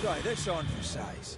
Try this on for size.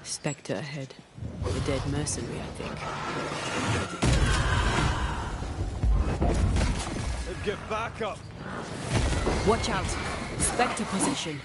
Spectre ahead. The dead mercenary, I think. Get back up! Watch out! Spectre position.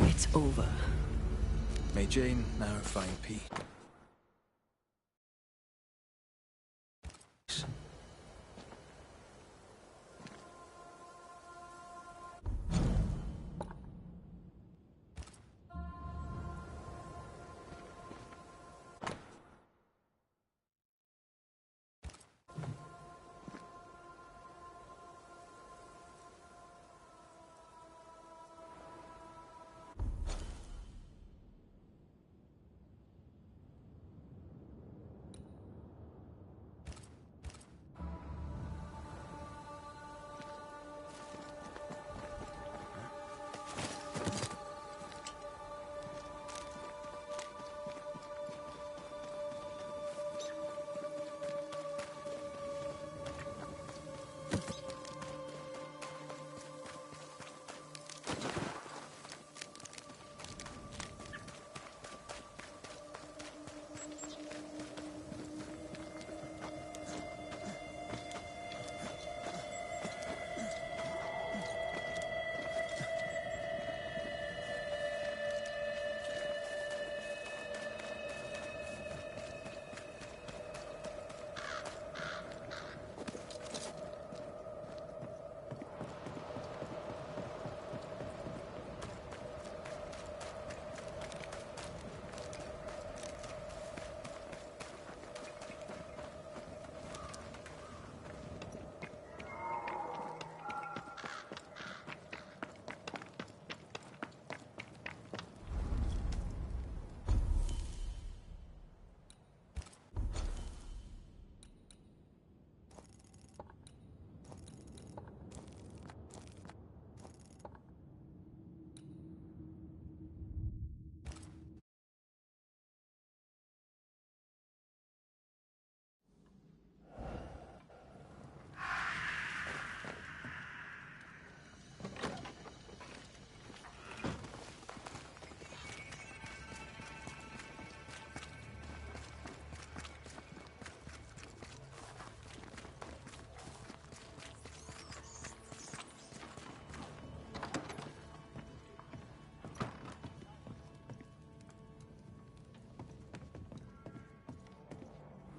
It's over. May Jane now find peace.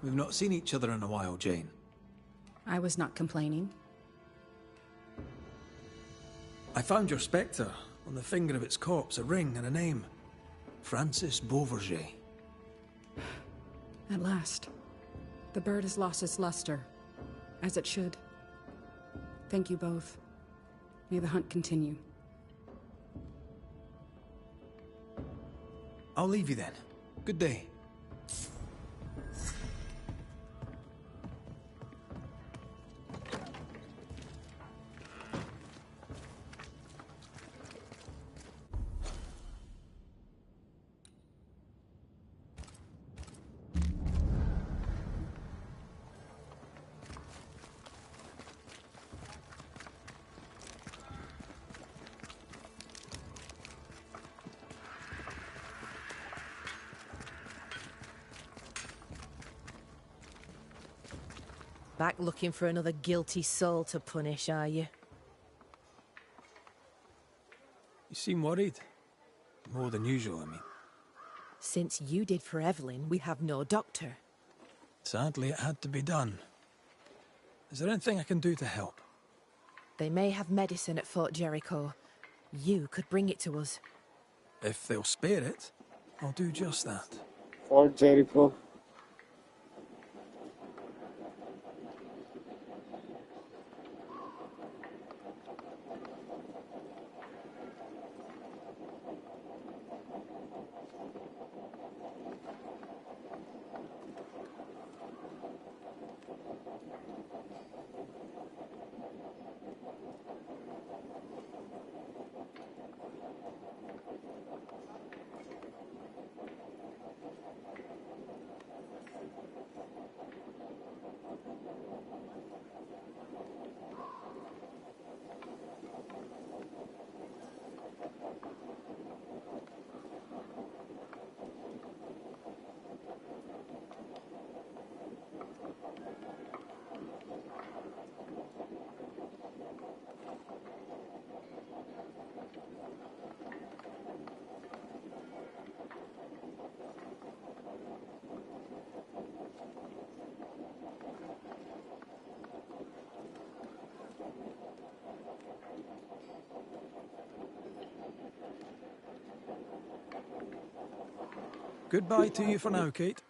We've not seen each other in a while, Jane. I was not complaining. I found your spectre. On the finger of its corpse, a ring and a name. Francis Beauverger. At last. The bird has lost its luster. As it should. Thank you both. May the hunt continue. I'll leave you then. Good day. Back looking for another guilty soul to punish, are you? You seem worried. More than usual, I mean. Since you did for Evelyn, we have no doctor. Sadly, it had to be done. Is there anything I can do to help? They may have medicine at Fort Jericho. You could bring it to us. If they'll spare it, I'll do just that. Fort Jericho. Goodbye to you for now, Kate.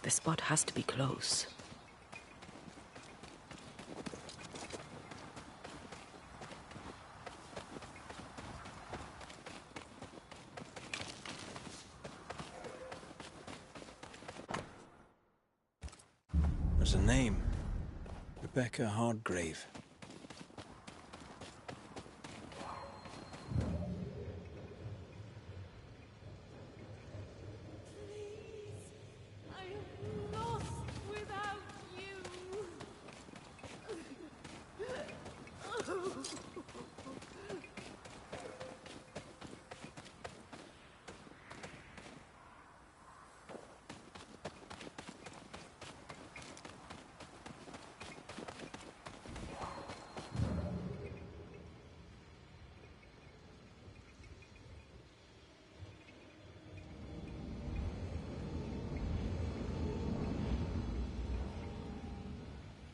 The spot has to be close. There's a name. Rebecca Hardgrave.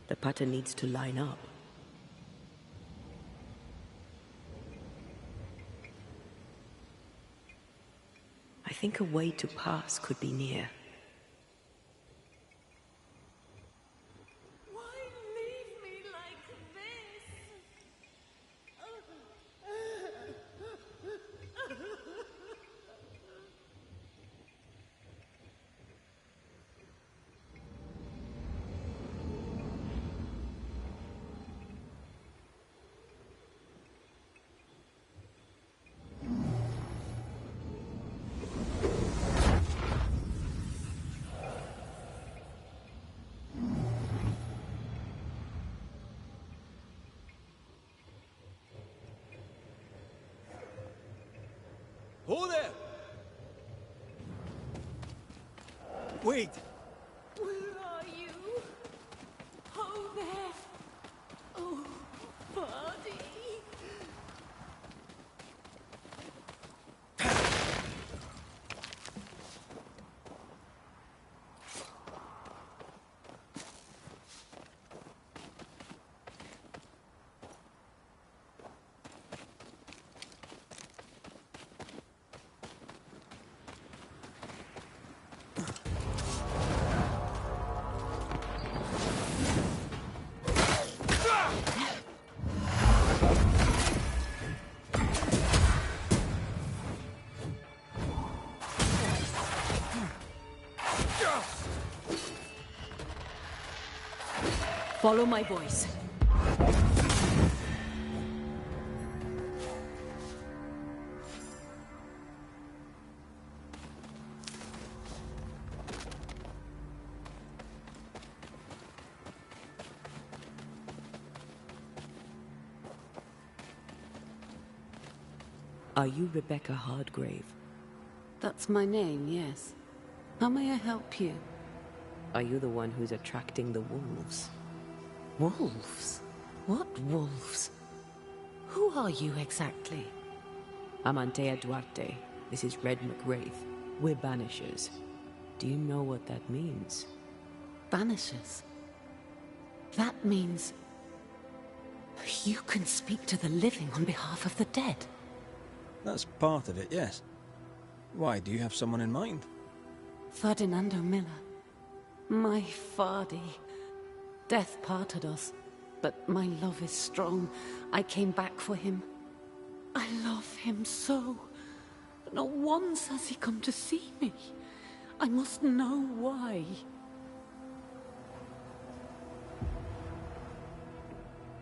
The pattern needs to line up. I think a way to pass could be near. Why leave me like this? Ho there! Wait! Where are you? Oh, there. Oh, buddy. Follow my voice. Are you Rebecca Hardgrave? That's my name, yes. How may I help you? Are you the one who's attracting the wolves? Wolves? What wolves? Who are you exactly? I'm Antea Duarte. This is Red McWraith. We're Banishers. Do you know what that means? Banishers? That means... you can speak to the living on behalf of the dead. That's part of it, yes. Why, do you have someone in mind? Ferdinando Miller. My Fardy. Death parted us, but my love is strong. I came back for him. I love him so. Not once has he come to see me. I must know why.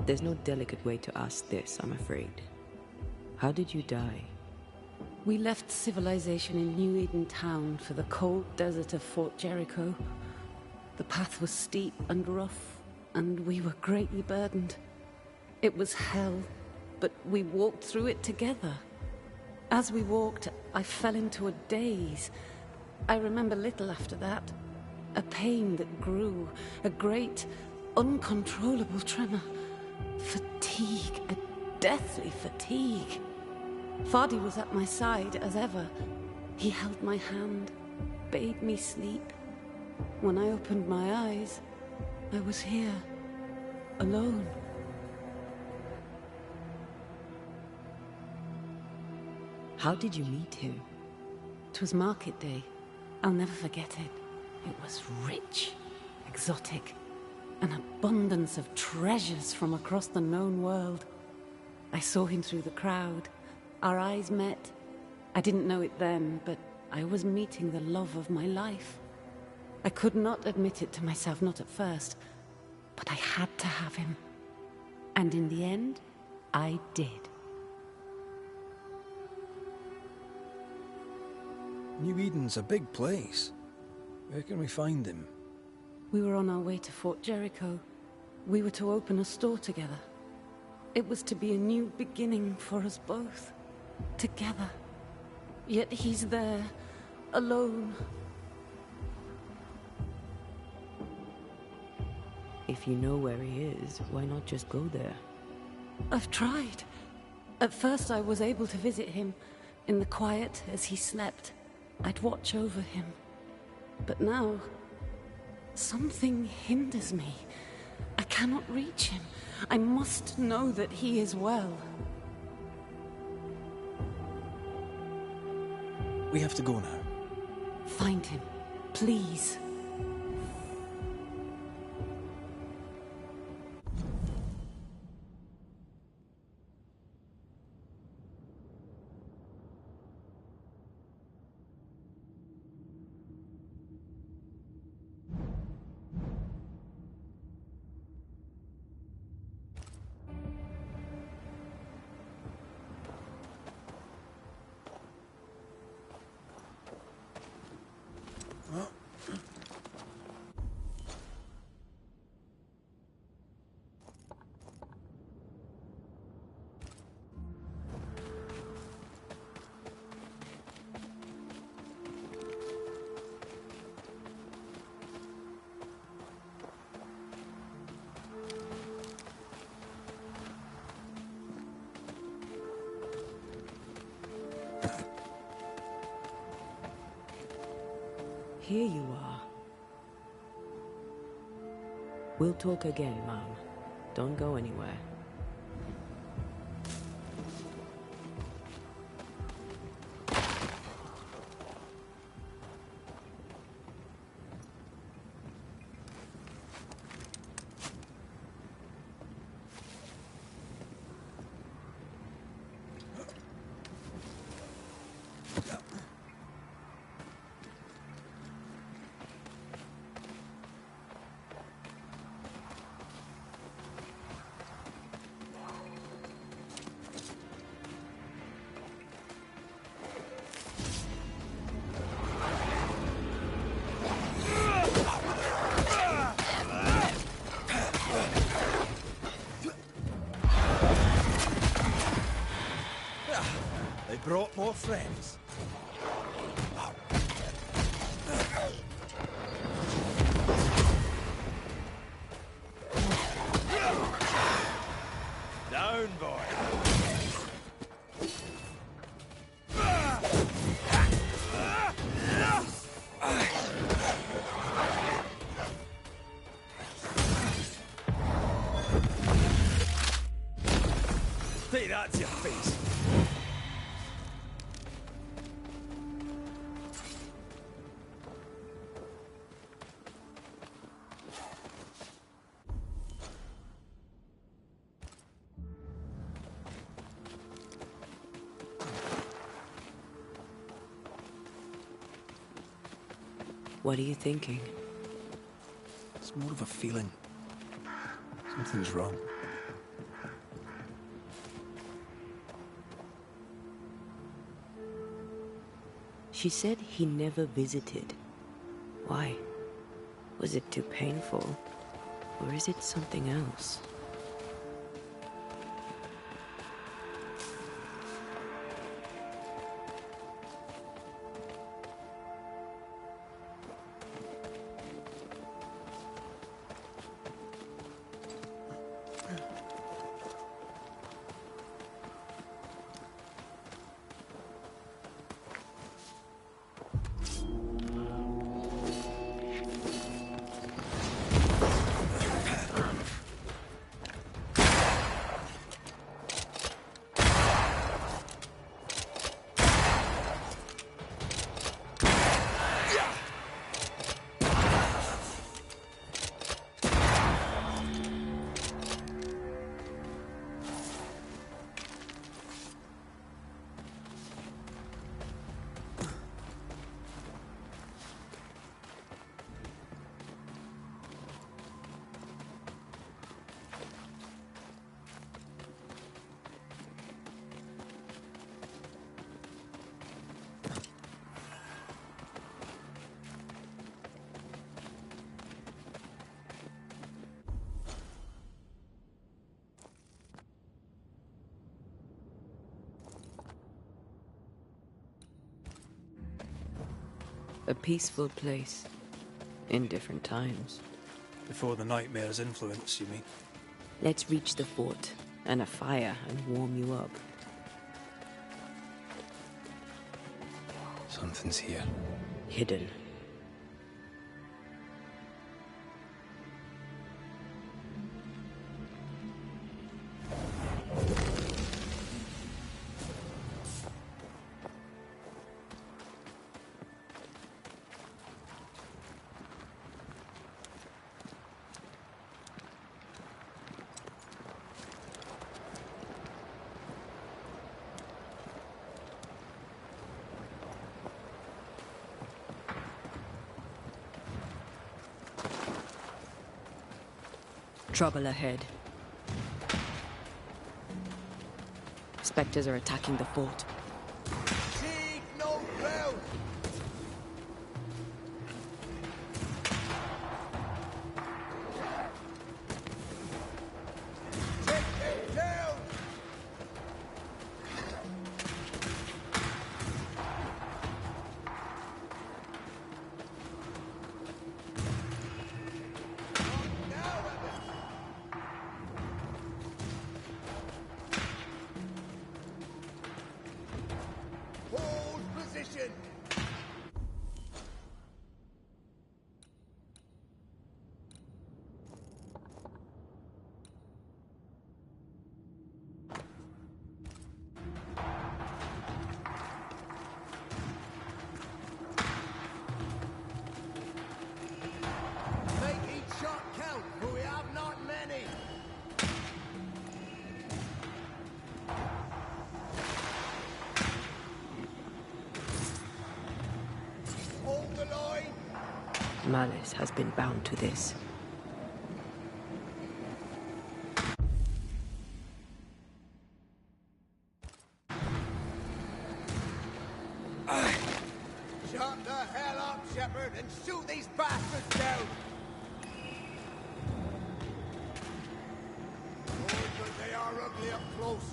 There's no delicate way to ask this, I'm afraid. How did you die? We left civilization in New Eden Town for the cold desert of Fort Jericho. The path was steep and rough, and we were greatly burdened. It was hell, but we walked through it together. As we walked, I fell into a daze. I remember little after that. A pain that grew, a great, uncontrollable tremor. Fatigue, a deathly fatigue. Fardy was at my side, as ever. He held my hand, bade me sleep. When I opened my eyes, I was here, alone. How did you meet him? 'Twas market day. I'll never forget it. It was rich, exotic, an abundance of treasures from across the known world. I saw him through the crowd. Our eyes met. I didn't know it then, but I was meeting the love of my life. I could not admit it to myself, not at first, but I had to have him. And in the end, I did. New Eden's a big place. Where can we find him? We were on our way to Fort Jericho. We were to open a store together. It was to be a new beginning for us both. Together. Yet he's there, alone. If you know where he is, why not just go there? I've tried. At first I was able to visit him in the quiet as he slept. I'd watch over him. But now, something hinders me. I cannot reach him. I must know that he is well. We have to go now. Find him, please. Here you are. We'll talk again, Mom. Don't go anywhere. friends. Down, boy. Take that to your face. What are you thinking? It's more of a feeling. Something's wrong. She said he never visited. Why? Was it too painful? Or is it something else? A peaceful place. In different times. Before the nightmare's influence, you mean? Let's reach the fort and a fire and warm you up. Something's here. Hidden. Trouble ahead. Spectres are attacking the fort. Seek no ground. Take them down. Hold position. Make each shot count, for we have not many. Hold the line. Malice has been bound to this. Shut the hell up, Shepherd, and shoot these bastards down. Oh, but they are ugly up close.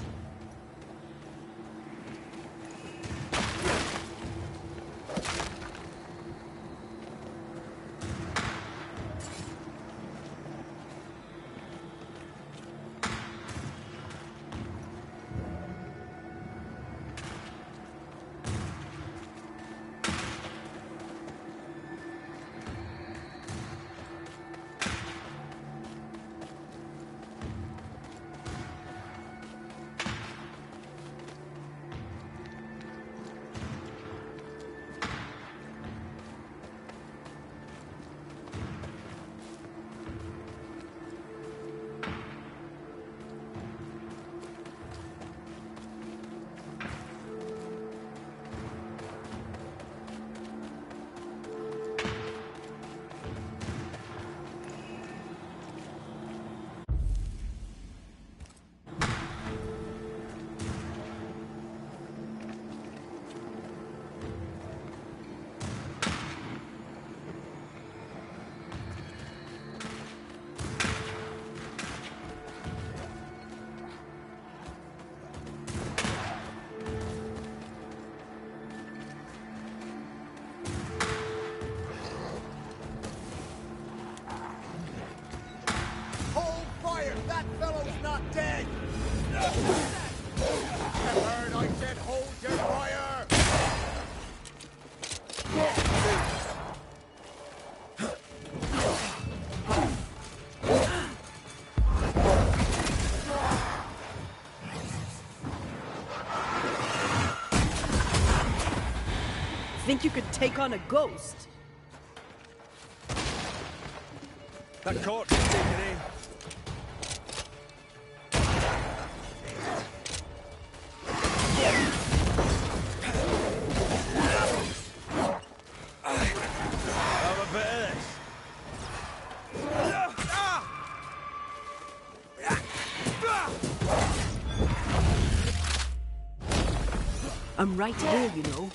dead! Heard I said hold your fire! Think you could take on a ghost? That corpse is taking aim. Have a bit of this. I'm right here, you know.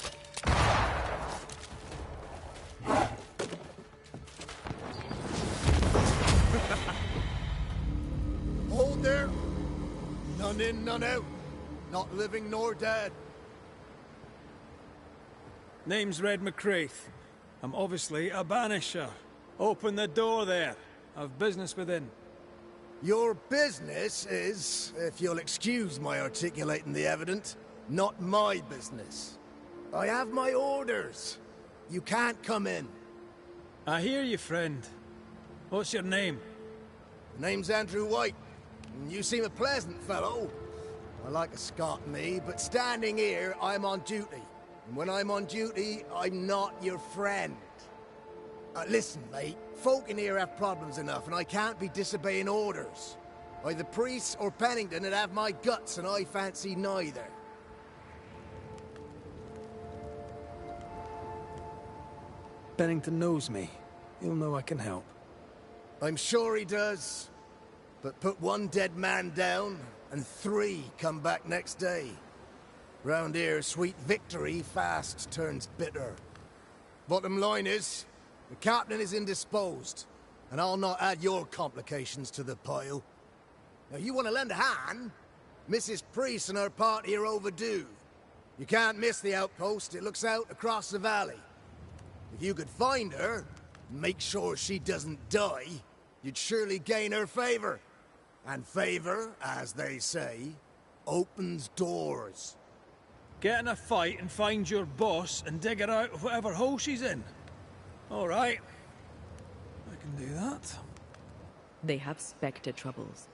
Hold there! None in, none out. Not living nor dead. Name's Red McCraith. I'm obviously a banisher. Open the door there. I've business within. Your business is, if you'll excuse my articulating the evident, not my business. I have my orders. You can't come in. I hear you, friend. What's your name? The name's Andrew White. You seem a pleasant fellow. I like a Scot, me, but standing here, I'm on duty. And when I'm on duty, I'm not your friend. Listen, mate, folk in here have problems enough, and I can't be disobeying orders. Either priests or Pennington would have my guts, and I fancy neither. Bennington knows me. He'll know I can help. I'm sure he does. But put one dead man down, and 3 come back next day. Round here, sweet victory fast turns bitter. Bottom line is, the captain is indisposed, and I'll not add your complications to the pile. Now, you want to lend a hand? Mrs. Priest and her party are overdue. You can't miss the outpost. It looks out across the valley. If you could find her, and make sure she doesn't die, you'd surely gain her favor. And favor, as they say, opens doors. Get in a fight and find your boss and dig her out of whatever hole she's in. All right. I can do that. They have Spectre troubles.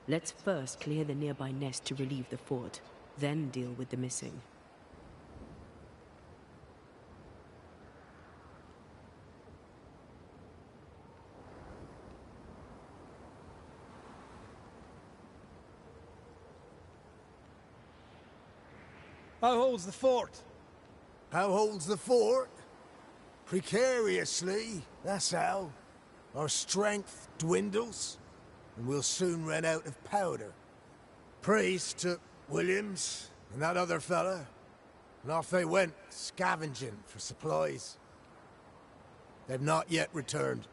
Let's first clear the nearby nest to relieve the fort, then deal with the missing. How holds the fort? How holds the fort? Precariously, that's how. Our strength dwindles, and we'll soon run out of powder. Priest took Williams and that other fella, and off they went, scavenging for supplies. They've not yet returned.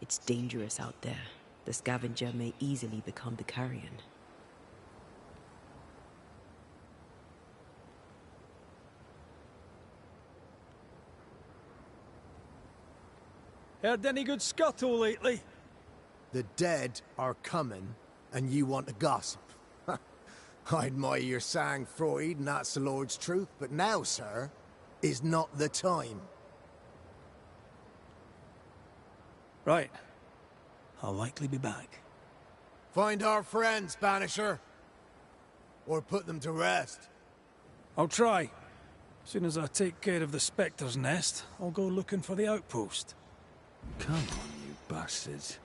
It's dangerous out there. The scavenger may easily become the carrion. Heard any good scuttle lately? The dead are coming, and you want to gossip. I admire your sang-froid, and that's the Lord's truth, but now, sir, is not the time. Right. I'll likely be back. Find our friends, Banisher. Or put them to rest. I'll try. As soon as I take care of the Spectre's nest, I'll go looking for the outpost. Come on, you bastards.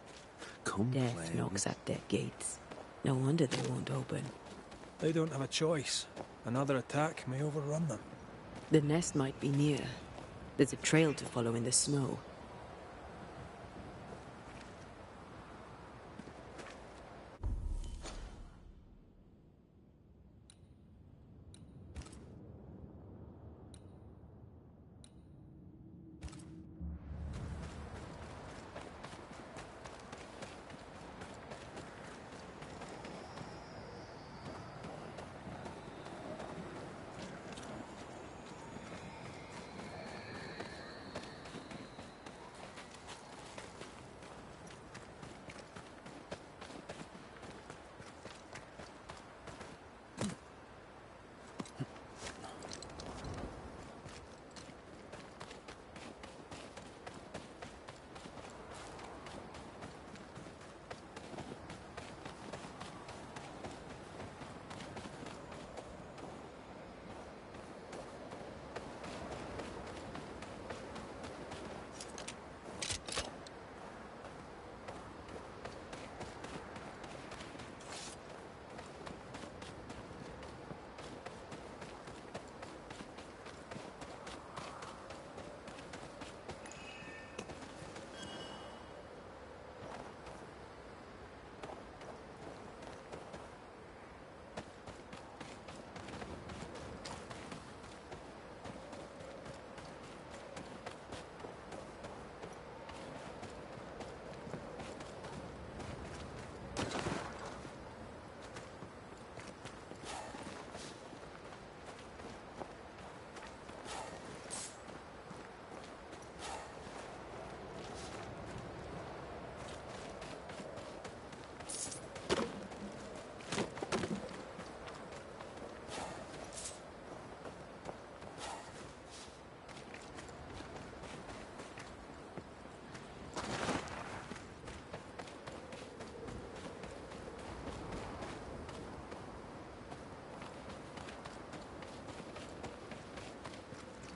Come Death play knocks at their gates. No wonder they won't open. They don't have a choice. Another attack may overrun them. The nest might be near. There's a trail to follow in the snow.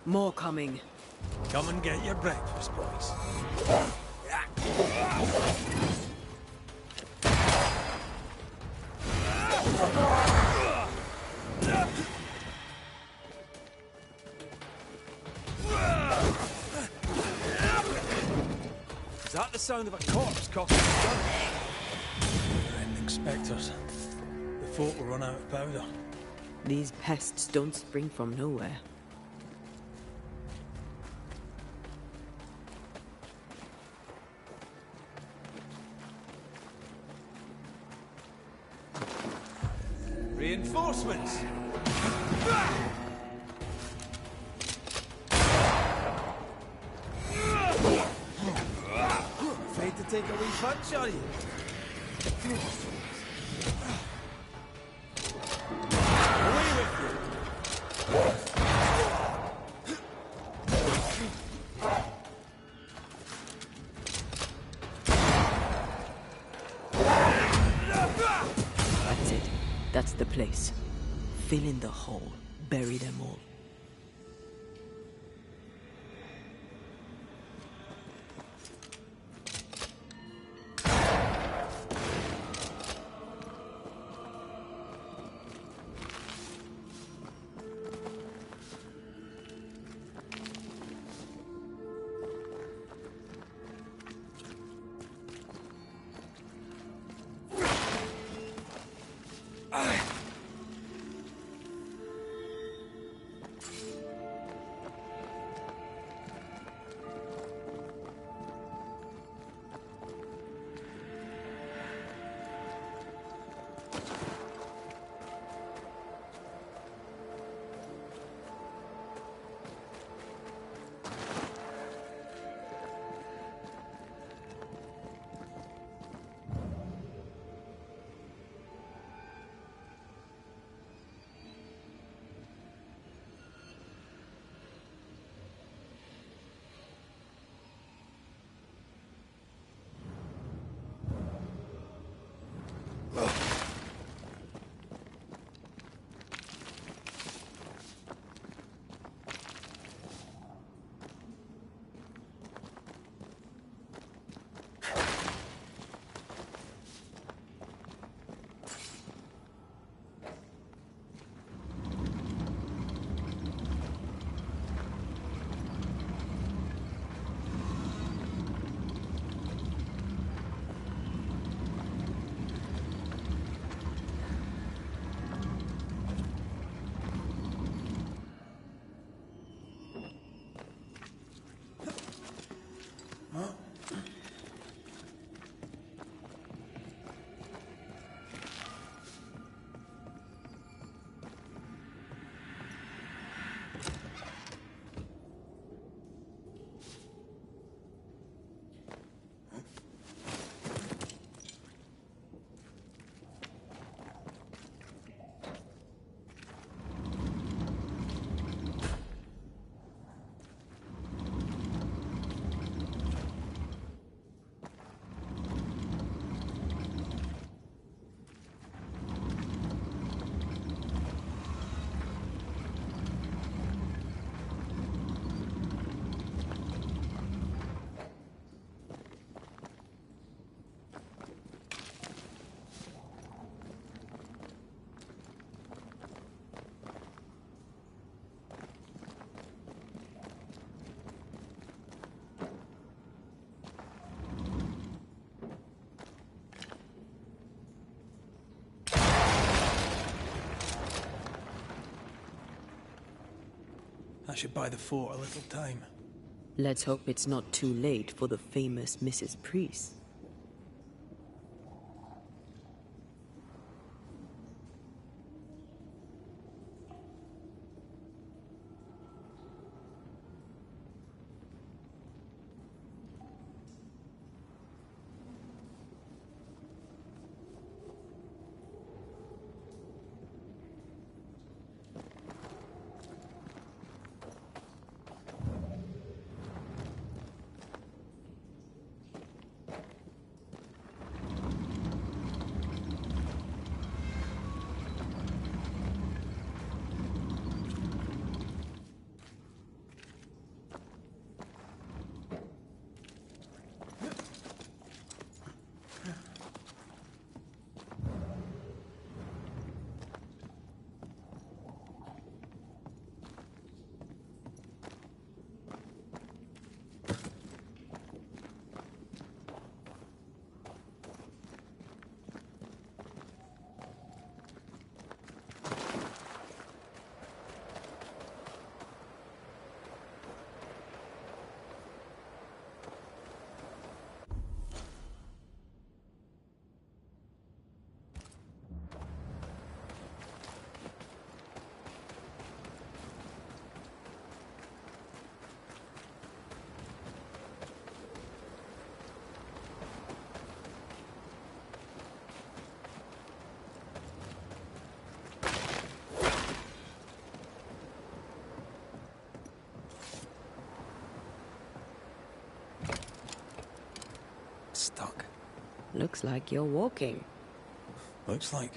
More coming. Come and get your breakfast, boys. Is that the sound of a corpse cocking its gun? Ending spectres. The fort will run out of powder. These pests don't spring from nowhere. Reinforcements! Afraid to take a wee punch, are you? Away with you! That's it. That's the place. Fill in the hole. Bury them all. That should buy the fort a little time. Let's hope it's not too late for the famous Mrs. Priest. stuck. Looks like you're walking. Looks like.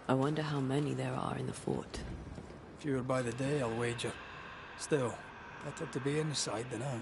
I wonder how many there are in the fort. Fewer by the day, I'll wager. Still, better to be inside than out.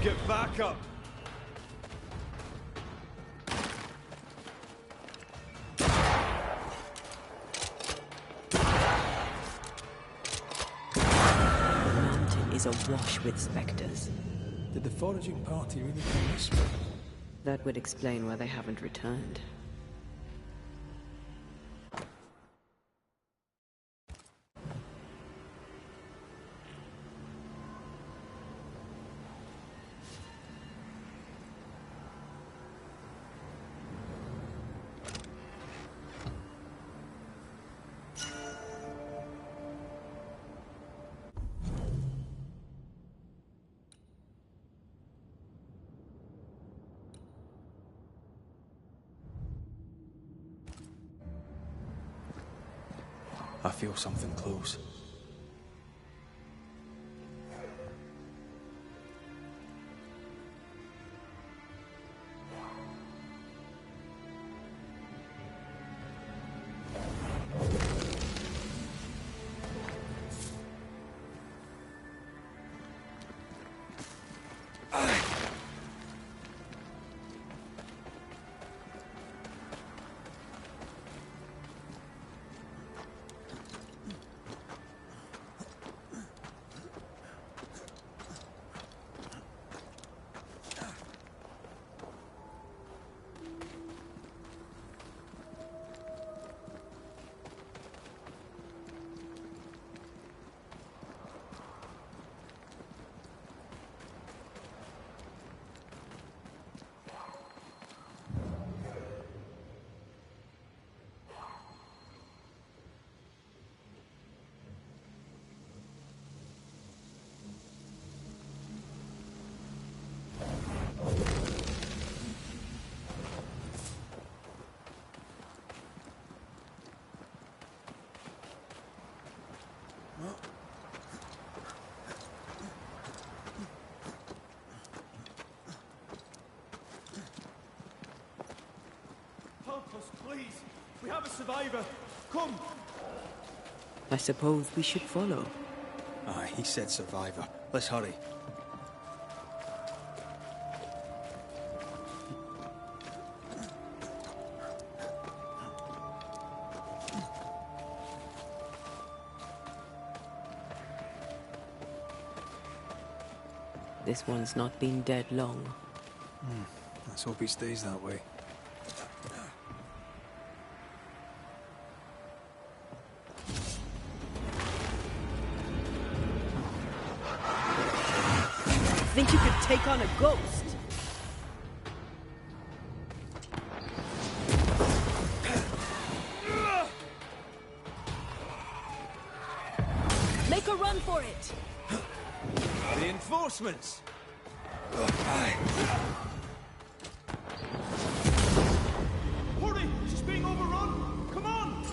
Get back up! The mountain is awash with specters. Did the foraging party really come this way? That would explain why they haven't returned. I feel something close. have a survivor. Come. I suppose we should follow. Aye, he said survivor. Let's hurry. This one's not been dead long. Let's hope he stays that way. Think you could take on a ghost? Make a run for it! Reinforcements. Hurry! She's being overrun! Come on!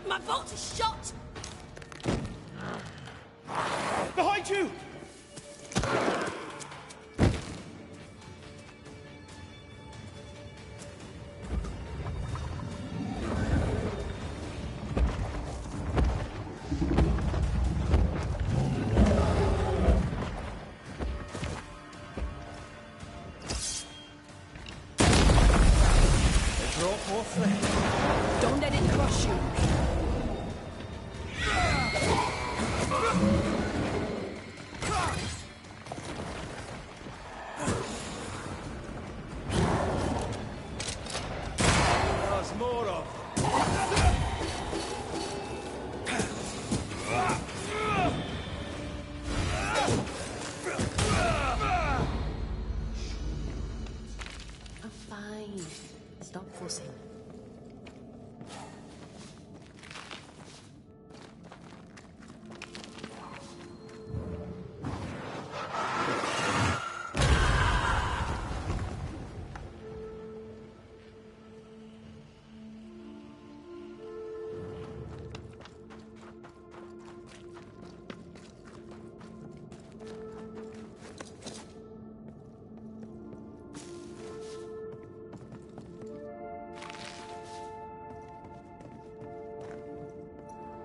My bolt is shot! Behind you! Drop off there. Don't let it crush you. There's more of. I'm fine. Stop fussing.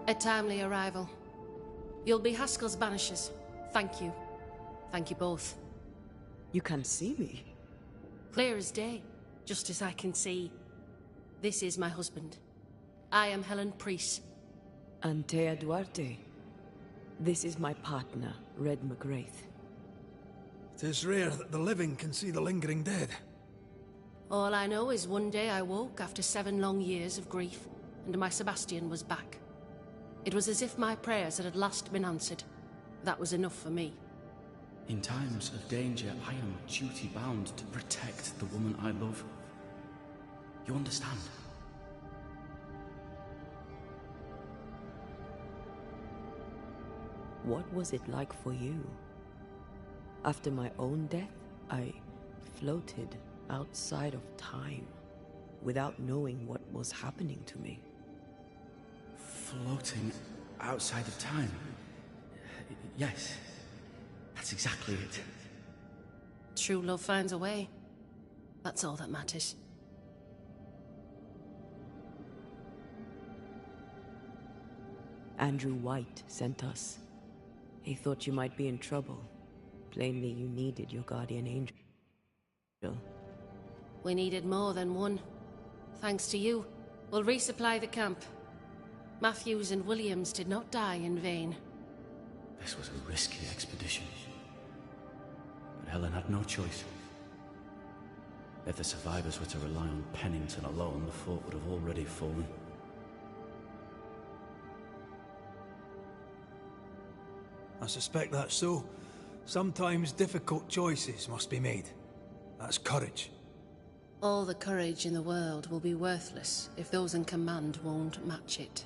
A timely arrival. You'll be Haskell's Banishers. Thank you. Thank you both. You can see me. Clear as day, just as I can see. This is my husband. I am Helen Priest. Antea Duarte. This is my partner, Red McGrath. It is rare that the living can see the lingering dead. All I know is one day I woke after 7 long years of grief, and my Sebastian was back. It was as if my prayers had at last been answered. That was enough for me. In times of danger, I am duty-bound to protect the woman I love. You understand? What was it like for you? After my own death, I floated outside of time, without knowing what was happening to me. Floating outside of time? Yes, that's exactly it. True love finds a way. That's all that matters. Andrew White sent us. He thought you might be in trouble. Plainly, you needed your guardian angel. We needed more than one. Thanks to you, we'll resupply the camp. Matthews and Williams did not die in vain. This was a risky expedition. But Helen had no choice. If the survivors were to rely on Pennington alone, the fort would have already fallen. I suspect that's so. Sometimes difficult choices must be made. That's courage. All the courage in the world will be worthless if those in command won't match it.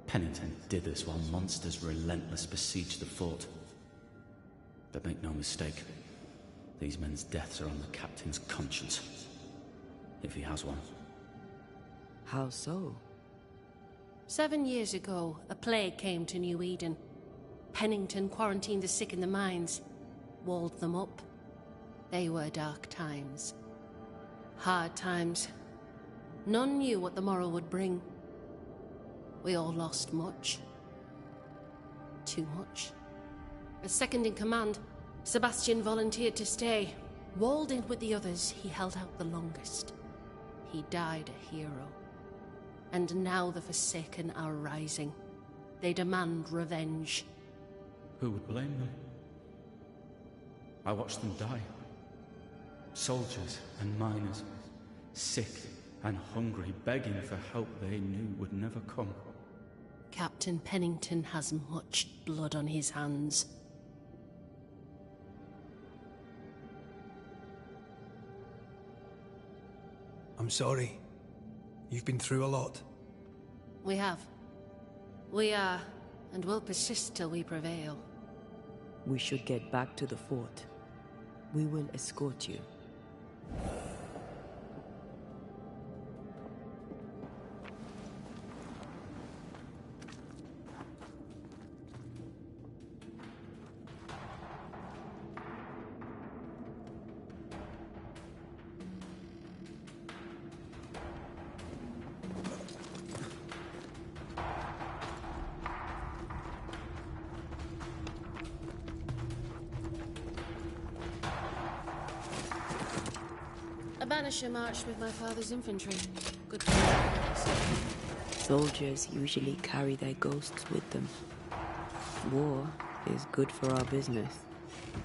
Pennington did this while monsters relentless besieged the fort. But make no mistake, these men's deaths are on the captain's conscience. If he has one. How so? 7 years ago, a plague came to New Eden. Pennington quarantined the sick in the mines, walled them up. They were dark times. Hard times. None knew what the morrow would bring. We all lost much. Too much. As second in command, Sebastian volunteered to stay. Walled in with the others, he held out the longest. He died a hero. And now the Forsaken are rising. They demand revenge. Who would blame them? I watched them die. Soldiers and miners, sick and hungry, begging for help they knew would never come. Captain Pennington has much blood on his hands. I'm sorry. You've been through a lot. We have. We are, and will persist till we prevail. We should get back to the fort. We will escort you. A Banisher marched with my father's infantry. Good. Soldiers usually carry their ghosts with them. War is good for our business.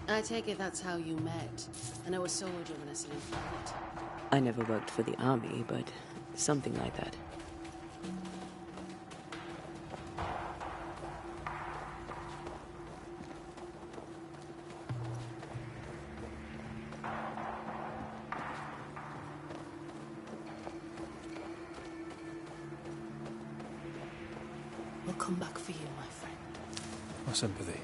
I take it that's how you met. I know a soldier when I see him fight. I never worked for the army, but something like that. We'll come back for you, my friend. My sympathy.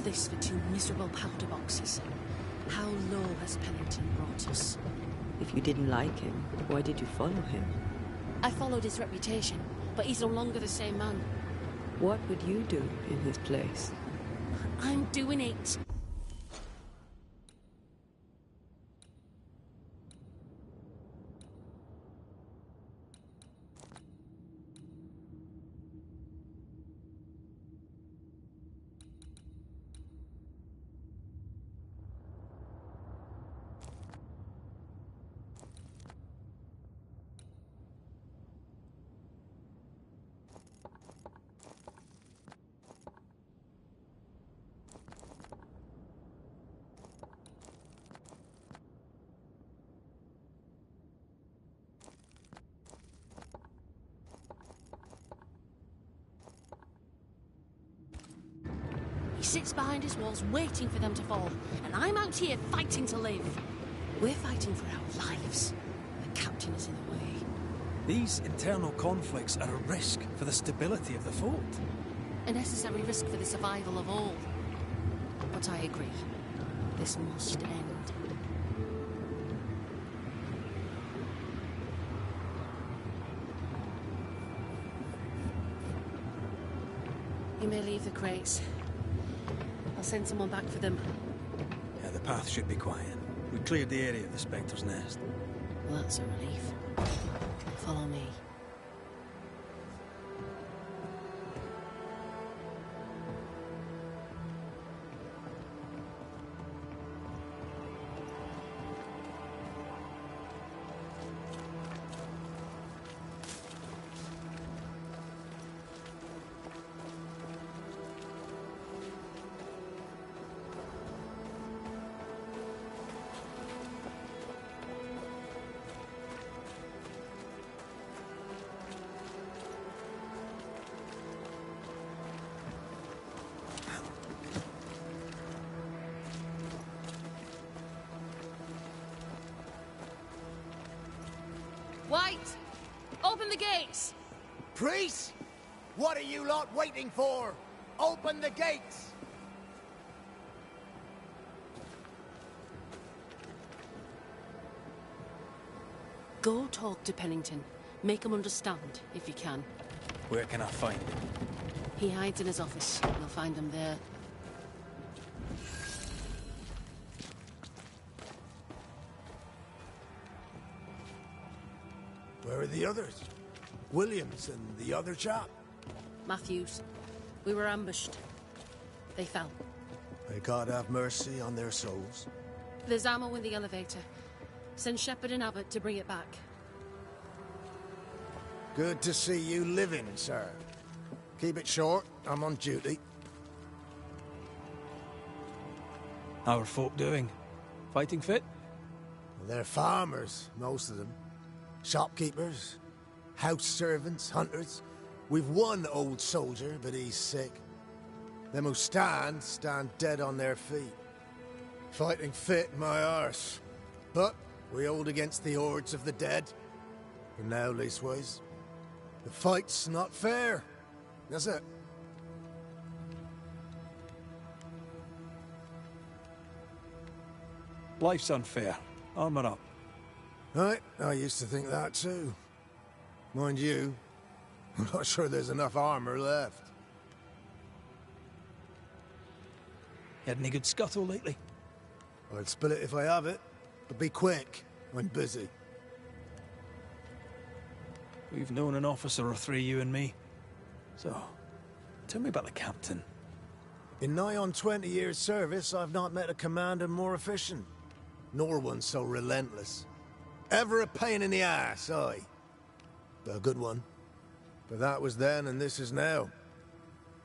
This for 2 miserable powder boxes. How low has Pennington brought us? If you didn't like him, why did you follow him? I followed his reputation, but he's no longer the same man. What would you do in his place? I'm doing it. He sits behind his walls waiting for them to fall, and I'm out here fighting to live. We're fighting for our lives. The captain is in the way. These internal conflicts are a risk for the stability of the fort. A necessary risk for the survival of all. But I agree. This must end. You may leave the crates. I'll send someone back for them. Yeah, the path should be quiet. We cleared the area of the Spectre's nest. Well, that's a relief. Follow me. White! Open the gates! Priest? What are you lot waiting for? Open the gates! Go talk to Pennington. Make him understand, if you can. Where can I find him? He hides in his office. You'll find him there. Where are the others? Williams and the other chap? Matthews. We were ambushed. They fell. May God have mercy on their souls. There's ammo in the elevator. Send Shepard and Abbott to bring it back. Good to see you living, sir. Keep it short. I'm on duty. How are folk doing? Fighting fit? They're farmers, most of them. Shopkeepers, house servants, hunters. We've one old soldier, but he's sick. Them who stand dead on their feet. Fighting fit, my arse. But we hold against the hordes of the dead. For now, leastways. The fight's not fair. That's it. Life's unfair. Armor up. Right, I used to think that too. Mind you, I'm not sure there's enough armor left. You had any good scuttle lately? I'd spill it if I have it, but be quick. I'm busy. We've known an officer or three, you and me. So, tell me about the captain. In nigh on 20 years' service, I've not met a commander more efficient, nor one so relentless. Ever a pain in the ass, aye. But a good one. But that was then and this is now.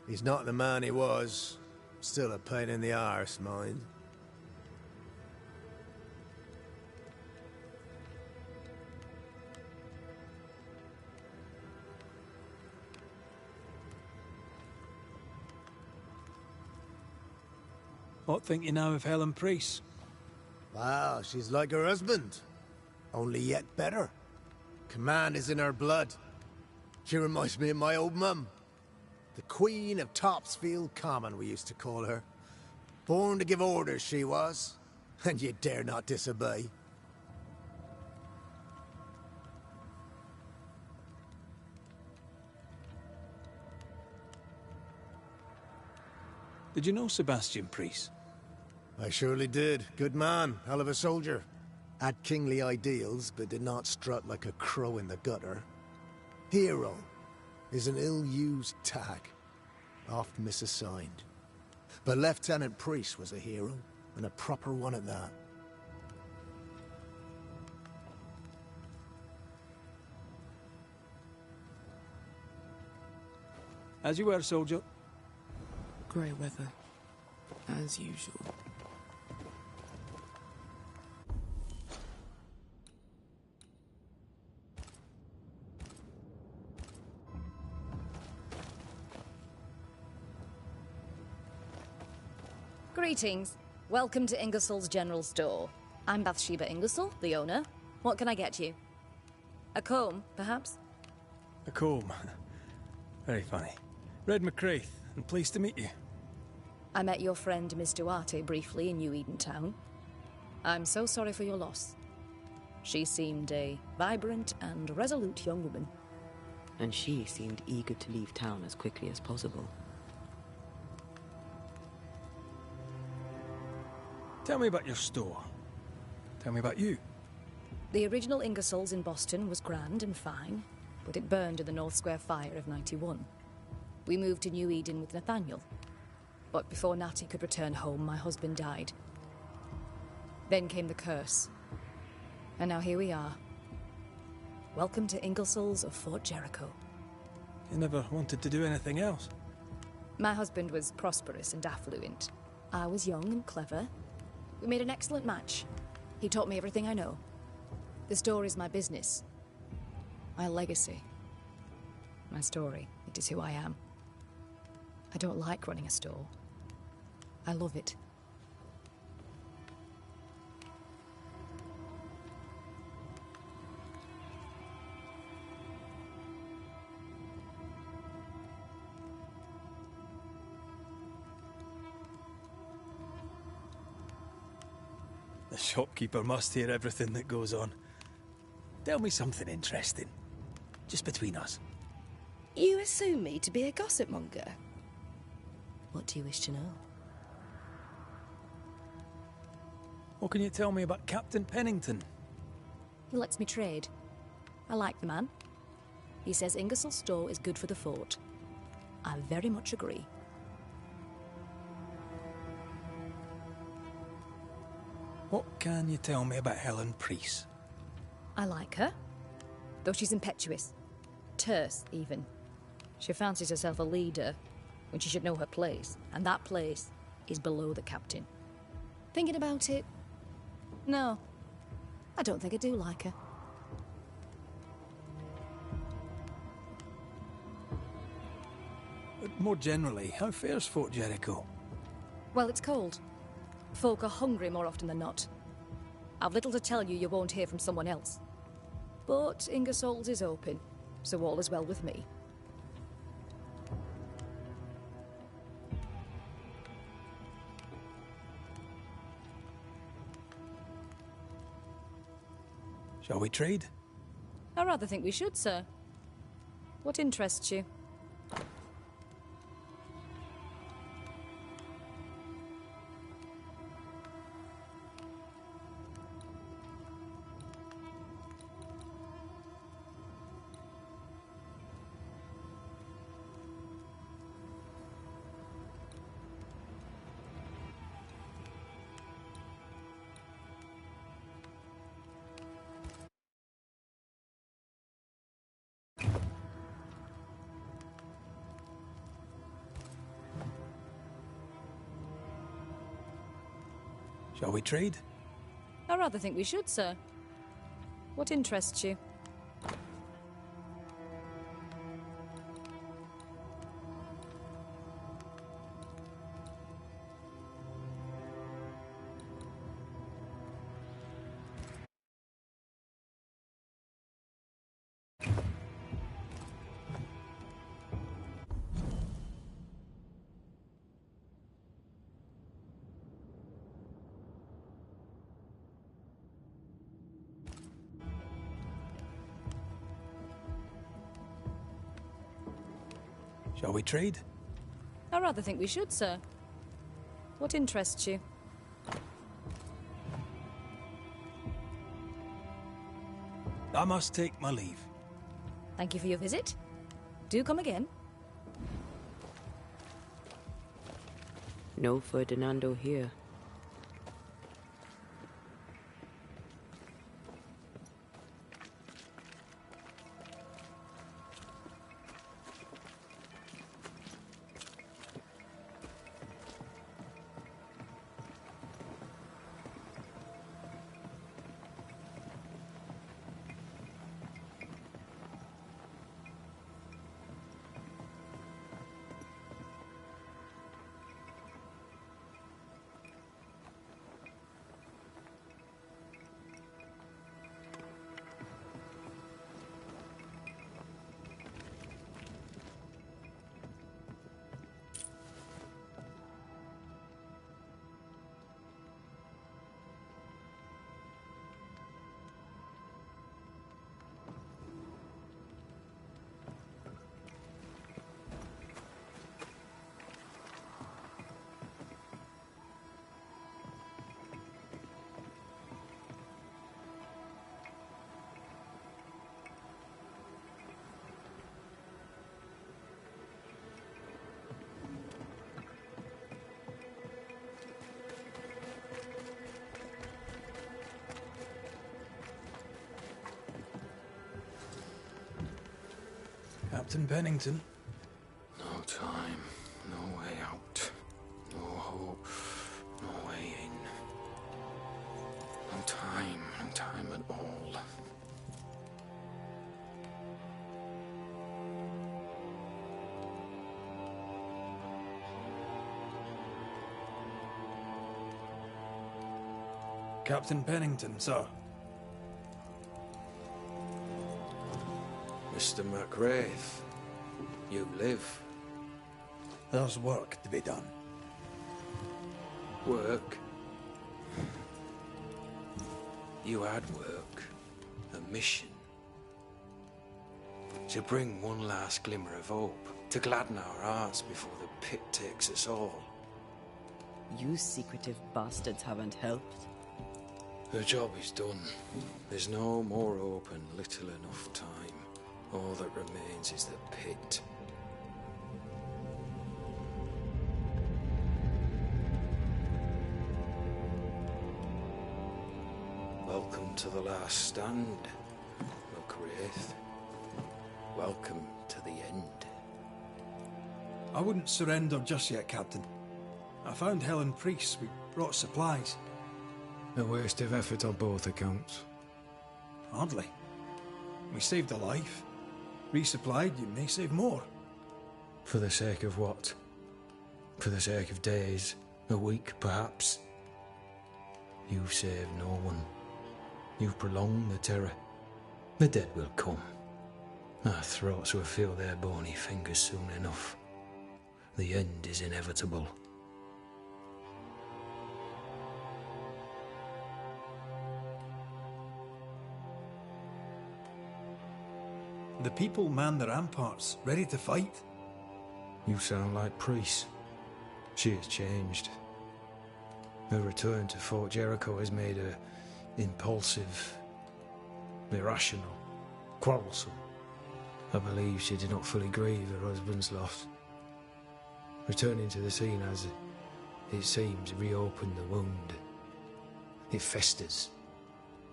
He's not the man he was. Still a pain in the arse, mind. What think you now of Helen Priest? Wow, she's like her husband. Only yet better. Command is in her blood. She reminds me of my old mum. The Queen of Topsfield Common, we used to call her. Born to give orders, she was. And you dare not disobey. Did you know Sebastian Priest? I surely did. Good man, hell of a soldier. Had kingly ideals, but did not strut like a crow in the gutter. Hero is an ill-used tag, oft misassigned. But Lieutenant Priest was a hero, and a proper one at that. As you were, soldier. Grey weather, as usual. Greetings. Welcome to Ingersoll's General Store. I'm Bathsheba Ingersoll, the owner. What can I get you? A comb, perhaps? A comb. Very funny. Red McCraith, and pleased to meet you. I met your friend Miss Duarte briefly in New Eden Town. I'm so sorry for your loss. She seemed a vibrant and resolute young woman. And she seemed eager to leave town as quickly as possible. Tell me about your store. Tell me about you. The original Ingersoll's in Boston was grand and fine, but it burned in the North Square fire of '91. We moved to New Eden with Nathaniel. But before Natty could return home, my husband died. Then came the curse. And now here we are. Welcome to Ingersoll's of Fort Jericho. You never wanted to do anything else? My husband was prosperous and affluent. I was young and clever. We made an excellent match. He taught me everything I know. The store is my business. My legacy. My story. It is who I am. I don't like running a store. I love it. The shopkeeper must hear everything that goes on. Tell me something interesting. Just between us. You assume me to be a gossip monger? What do you wish to know? What can you tell me about Captain Pennington? He lets me trade. I like the man. He says Ingersoll's store is good for the fort. I very much agree. What can you tell me about Helen Priest? I like her, though she's impetuous. Terse, even. She fancies herself a leader when she should know her place, and that place is below the captain. Thinking about it, no, I don't think I do like her. But more generally, how fares Fort Jericho? Well, it's cold. Folk are hungry more often than not. I've little to tell you won't hear from someone else. But Ingersoll's is open, so all is well with me. Shall we trade? I rather think we should, sir. What interests you? Shall we trade? I rather think we should, sir. What interests you? Shall we trade? I rather think we should, sir. What interests you? I must take my leave. Thank you for your visit. Do come again. No Ferdinando here. Captain Pennington. No time, no way out. No hope, no way in. No time at all. Captain Pennington, sir. Mr. McRaith, you live. There's work to be done. Work? You had work. A mission. To bring one last glimmer of hope. To gladden our hearts before the pit takes us all. You secretive bastards haven't helped. The job is done. There's no more hope and little enough time. All that remains is the pit. Welcome to the last stand, McRaith. Welcome to the end. I wouldn't surrender just yet, Captain. I found Helen Priest. We brought supplies. A waste of effort on both accounts. Hardly. We saved a life. Resupplied, you may save more. For the sake of what? For the sake of days, a week perhaps? You've saved no one. You've prolonged the terror. The dead will come. Our throats will feel their bony fingers soon enough. The end is inevitable. The people man the ramparts, ready to fight. You sound like Priest. She has changed. Her return to Fort Jericho has made her impulsive, irrational, quarrelsome. I believe she did not fully grieve her husband's loss. Returning to the scene has, it seems, reopened the wound. It festers.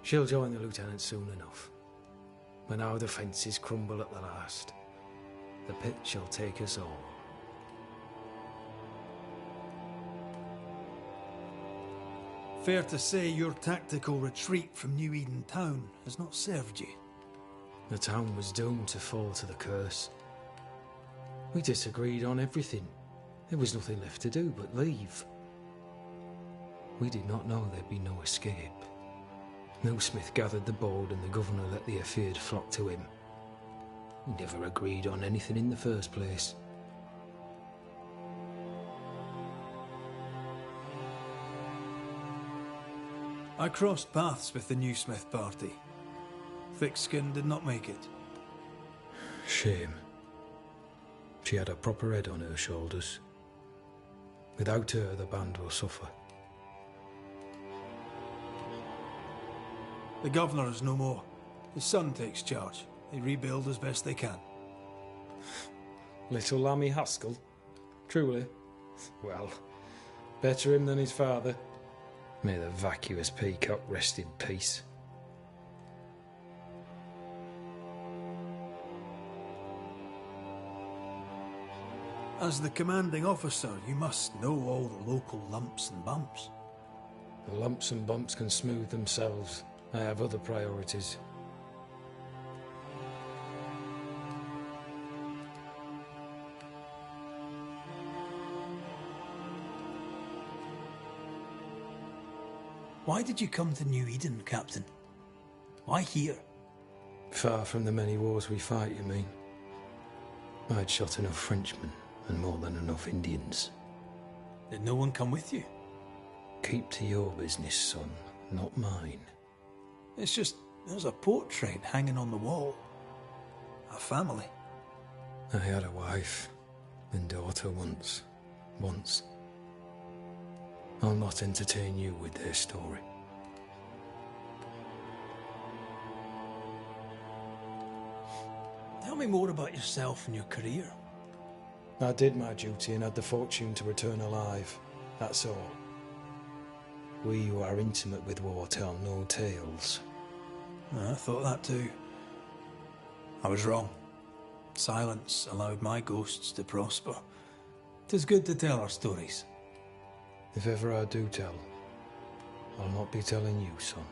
She'll join the lieutenant soon enough. When our defences crumble at the last, the pit shall take us all. Fair to say your tactical retreat from New Eden town has not served you. The town was doomed to fall to the curse. We disagreed on everything. There was nothing left to do but leave. We did not know there'd be no escape. No Smith gathered the board and the governor let the affair flock to him. We never agreed on anything in the first place. I crossed paths with the new Smith party. Thick-Skin did not make it. Shame. She had a proper head on her shoulders. Without her, the band will suffer. The governor is no more. His son takes charge. They rebuild as best they can. Little Lammy Haskell? Truly? Well, better him than his father. May the vacuous peacock rest in peace. As the commanding officer, you must know all the local lumps and bumps. The lumps and bumps can smooth themselves. I have other priorities. Why did you come to New Eden, Captain? Why here? Far from the many wars we fight, you mean? I'd shot enough Frenchmen and more than enough Indians. Did no one come with you? Keep to your business, son, not mine. It's just, there's a portrait hanging on the wall. A family. I had a wife and daughter once. I'll not entertain you with their story. Tell me more about yourself and your career. I did my duty and had the fortune to return alive. That's all. We who are intimate with war tell no tales. I thought that too. I was wrong. Silence allowed my ghosts to prosper. 'Tis good to tell our stories. If ever I do tell, I'll not be telling you, son.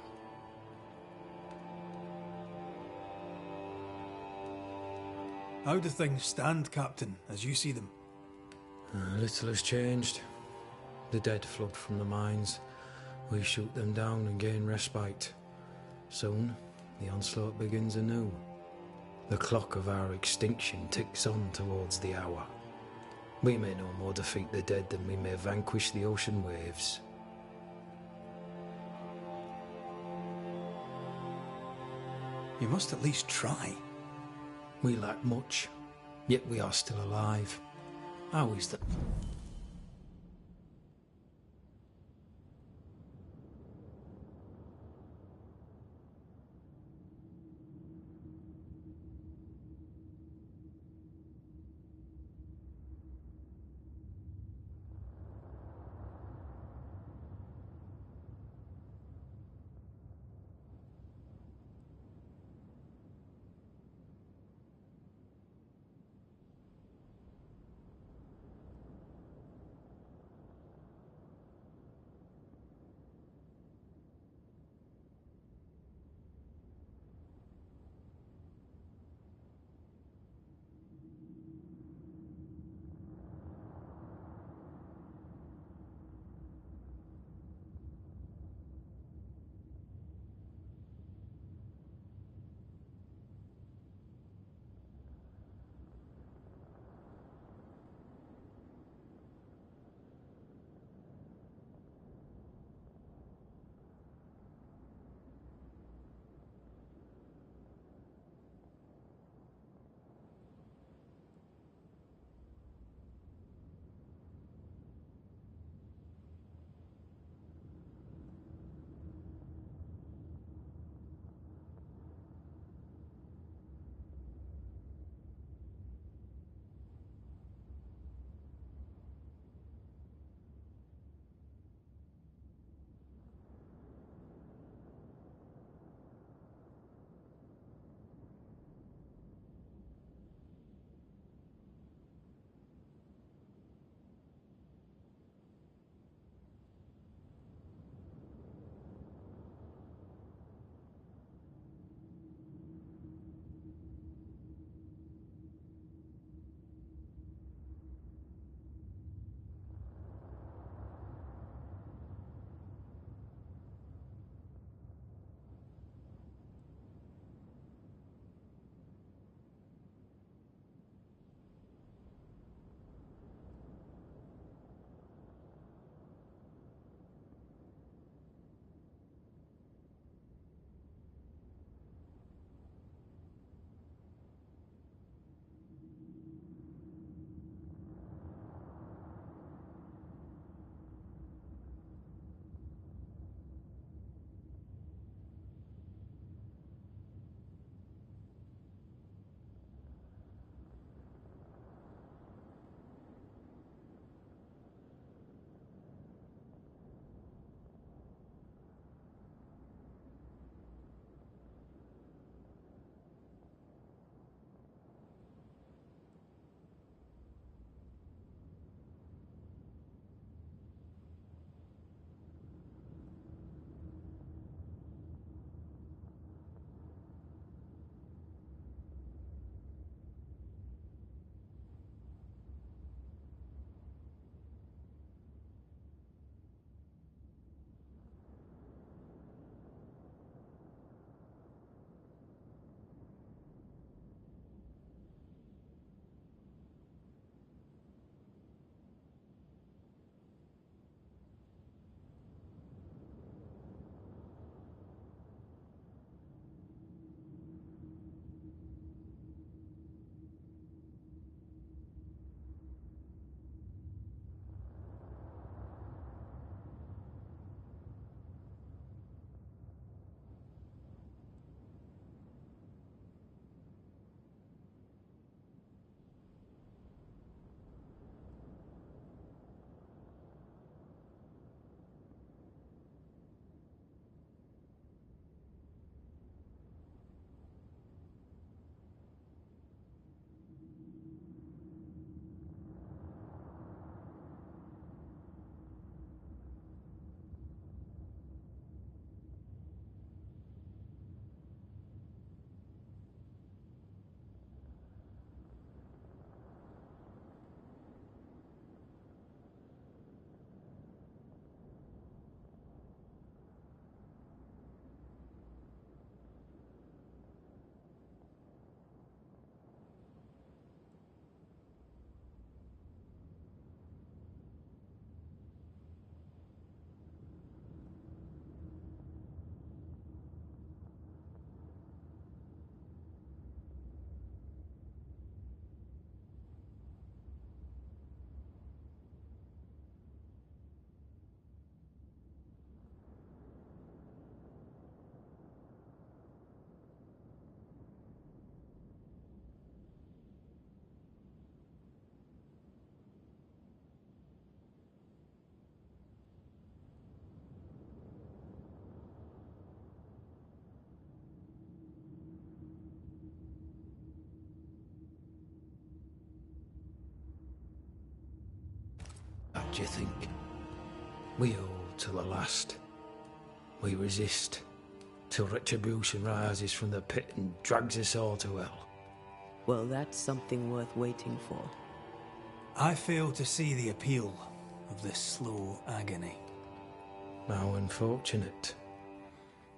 How do things stand, Captain, as you see them? Little has changed. The dead flood from the mines. We shoot them down and gain respite. Soon, the onslaught begins anew. The clock of our extinction ticks on towards the hour. We may no more defeat the dead than we may vanquish the ocean waves. You must at least try. We lack much, yet we are still alive. How is that? do you think? We hold till the last. We resist, till retribution rises from the pit and drags us all to hell. Well, that's something worth waiting for. I fail to see the appeal of this slow agony. How unfortunate.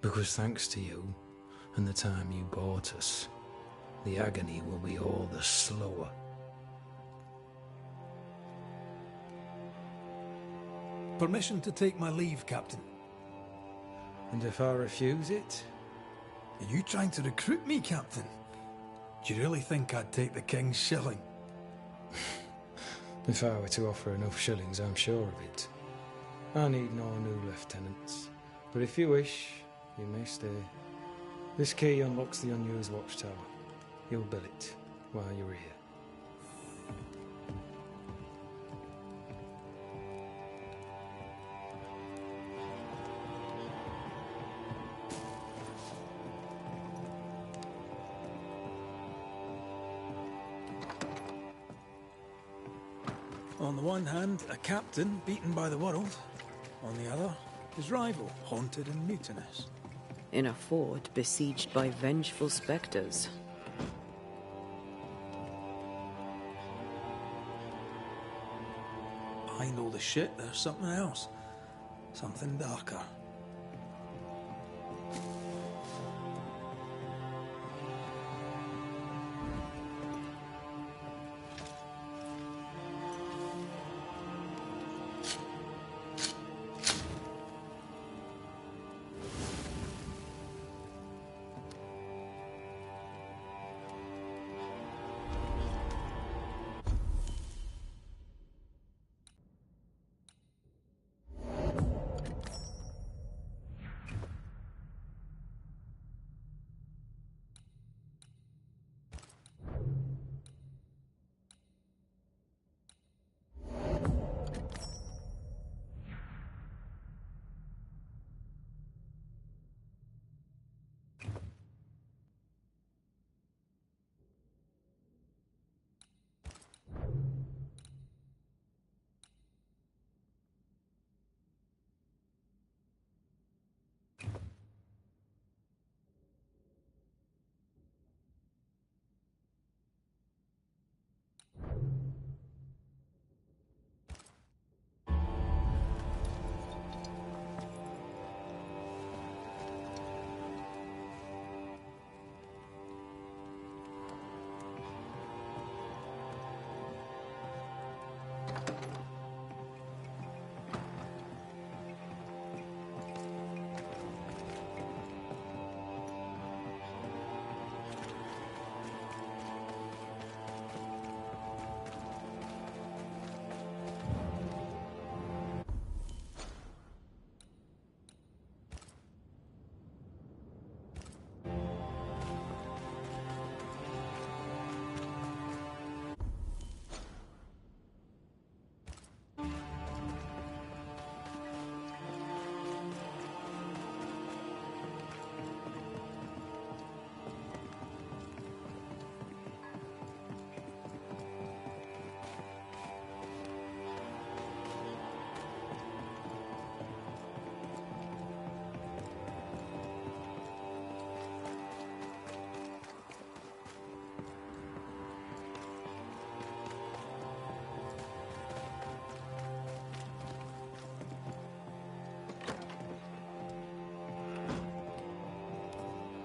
Because thanks to you, and the time you bought us, the agony will be all the slower. Permission to take my leave, Captain. And if I refuse it? Are you trying to recruit me, Captain? Do you really think I'd take the King's shilling? If I were to offer enough shillings, I'm sure of it. I need no new lieutenants. But if you wish, you may stay. This key unlocks the unused watchtower. You'll bill it while you're here. On the one hand, a captain beaten by the world. On the other, his rival, haunted and mutinous. In a fort besieged by vengeful specters. Behind all the shit, there's something else. Something darker.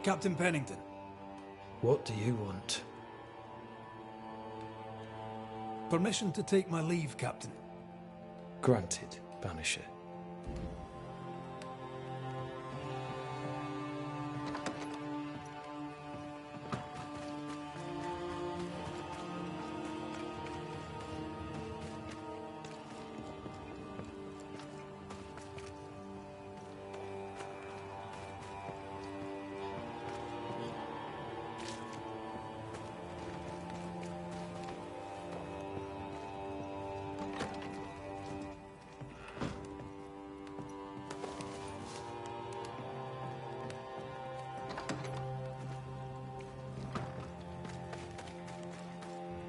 Captain Pennington. What do you want? Permission to take my leave, Captain. Granted, Banisher.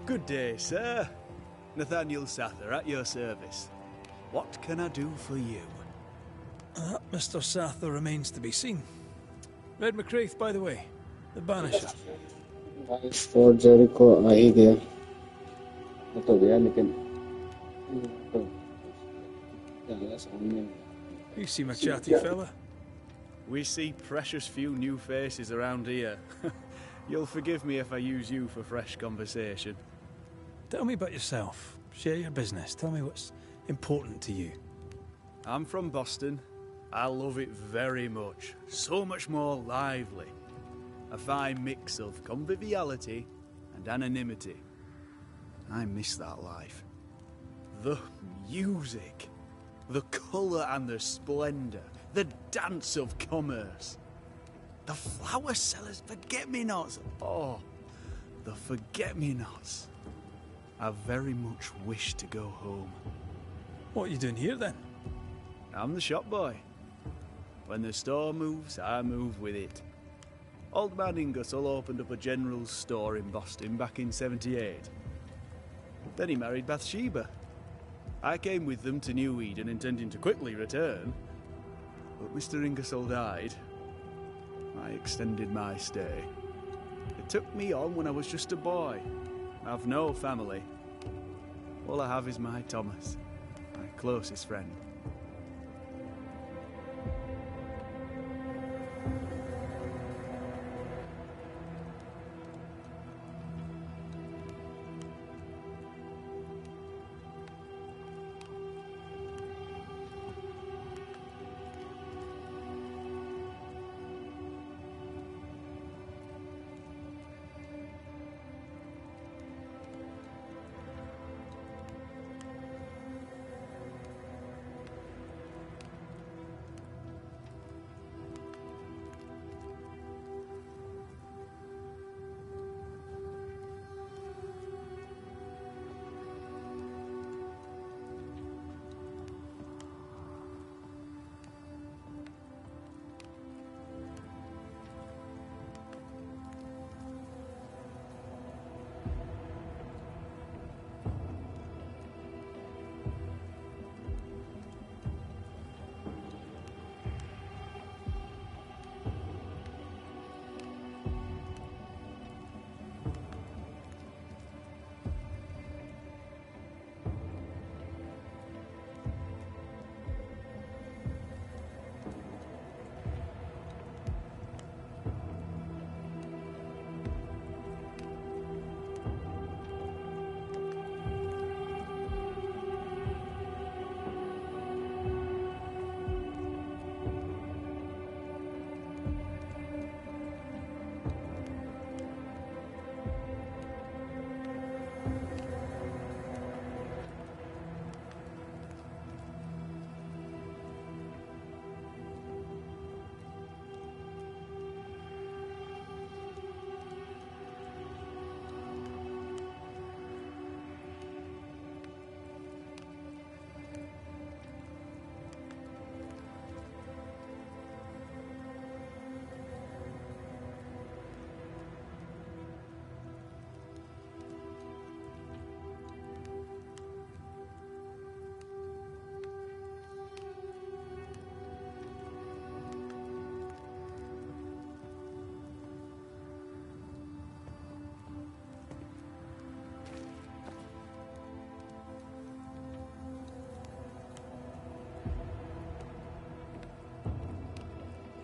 Good day, sir. Nathaniel Sather, at your service. What can I do for you? Mr. Sather remains to be seen. Red McCraith, by the way. The Banisher. Fort Jericho आ ही गया वो तो गया लेकिन तो क्या सामने You seem a chatty fella. We see precious few new faces around here. You'll forgive me if I use you for fresh conversation. Tell me about yourself. Share your business. Tell me what's important to you. I'm from Boston. I love it very much. So much more lively. A fine mix of conviviality and anonymity. I miss that life. The music, the colour and the splendour, the dance of commerce. The flower sellers' forget-me-nots. Oh, the forget-me-nots. I very much wish to go home. What are you doing here then? I'm the shop boy. When the store moves, I move with it. Old man Ingersoll opened up a general store in Boston back in '78. Then he married Bathsheba. I came with them to New Eden intending to quickly return, but Mr. Ingersoll died. I extended my stay. They took me on when I was just a boy. I've no family. All I have is my Thomas, my closest friend.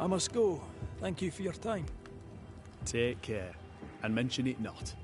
I must go. Thank you for your time. Take care, and mention it not.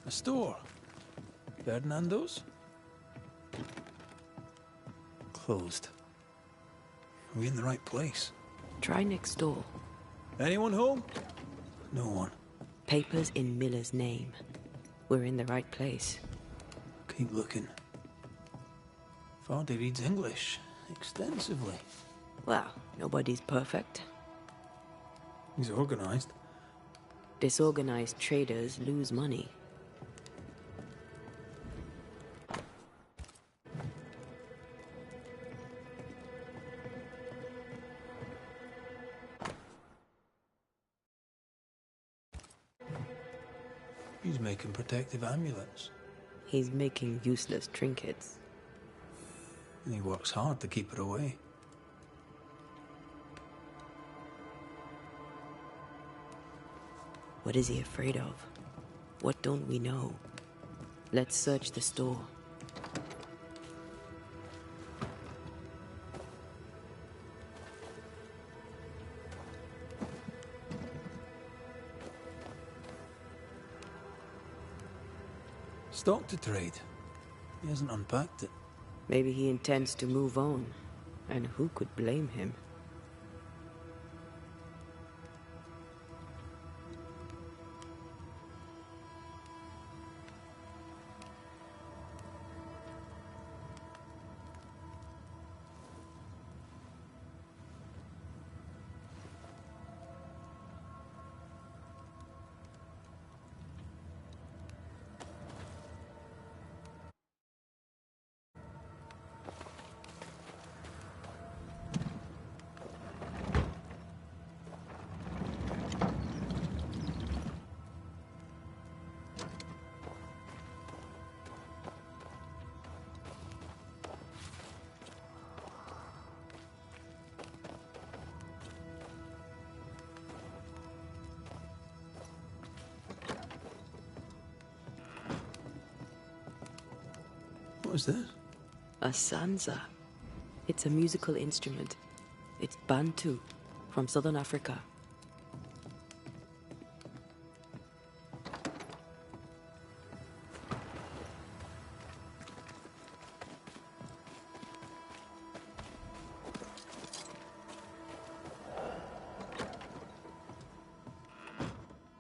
A store? Ferdinando's? Closed. Are we in the right place? Try next door. Anyone home? No one. Papers in Miller's name. We're in the right place. Keep looking. Vardy reads English extensively. Well, nobody's perfect. He's organized. Disorganized traders lose money. He's making protective amulets. He's making useless trinkets. And he works hard to keep it away. What is he afraid of? What don't we know? Let's search the store. Stock to trade. He hasn't unpacked it. Maybe he intends to move on. And who could blame him? What is this? A sanza. It's a musical instrument. It's Bantu, from southern Africa.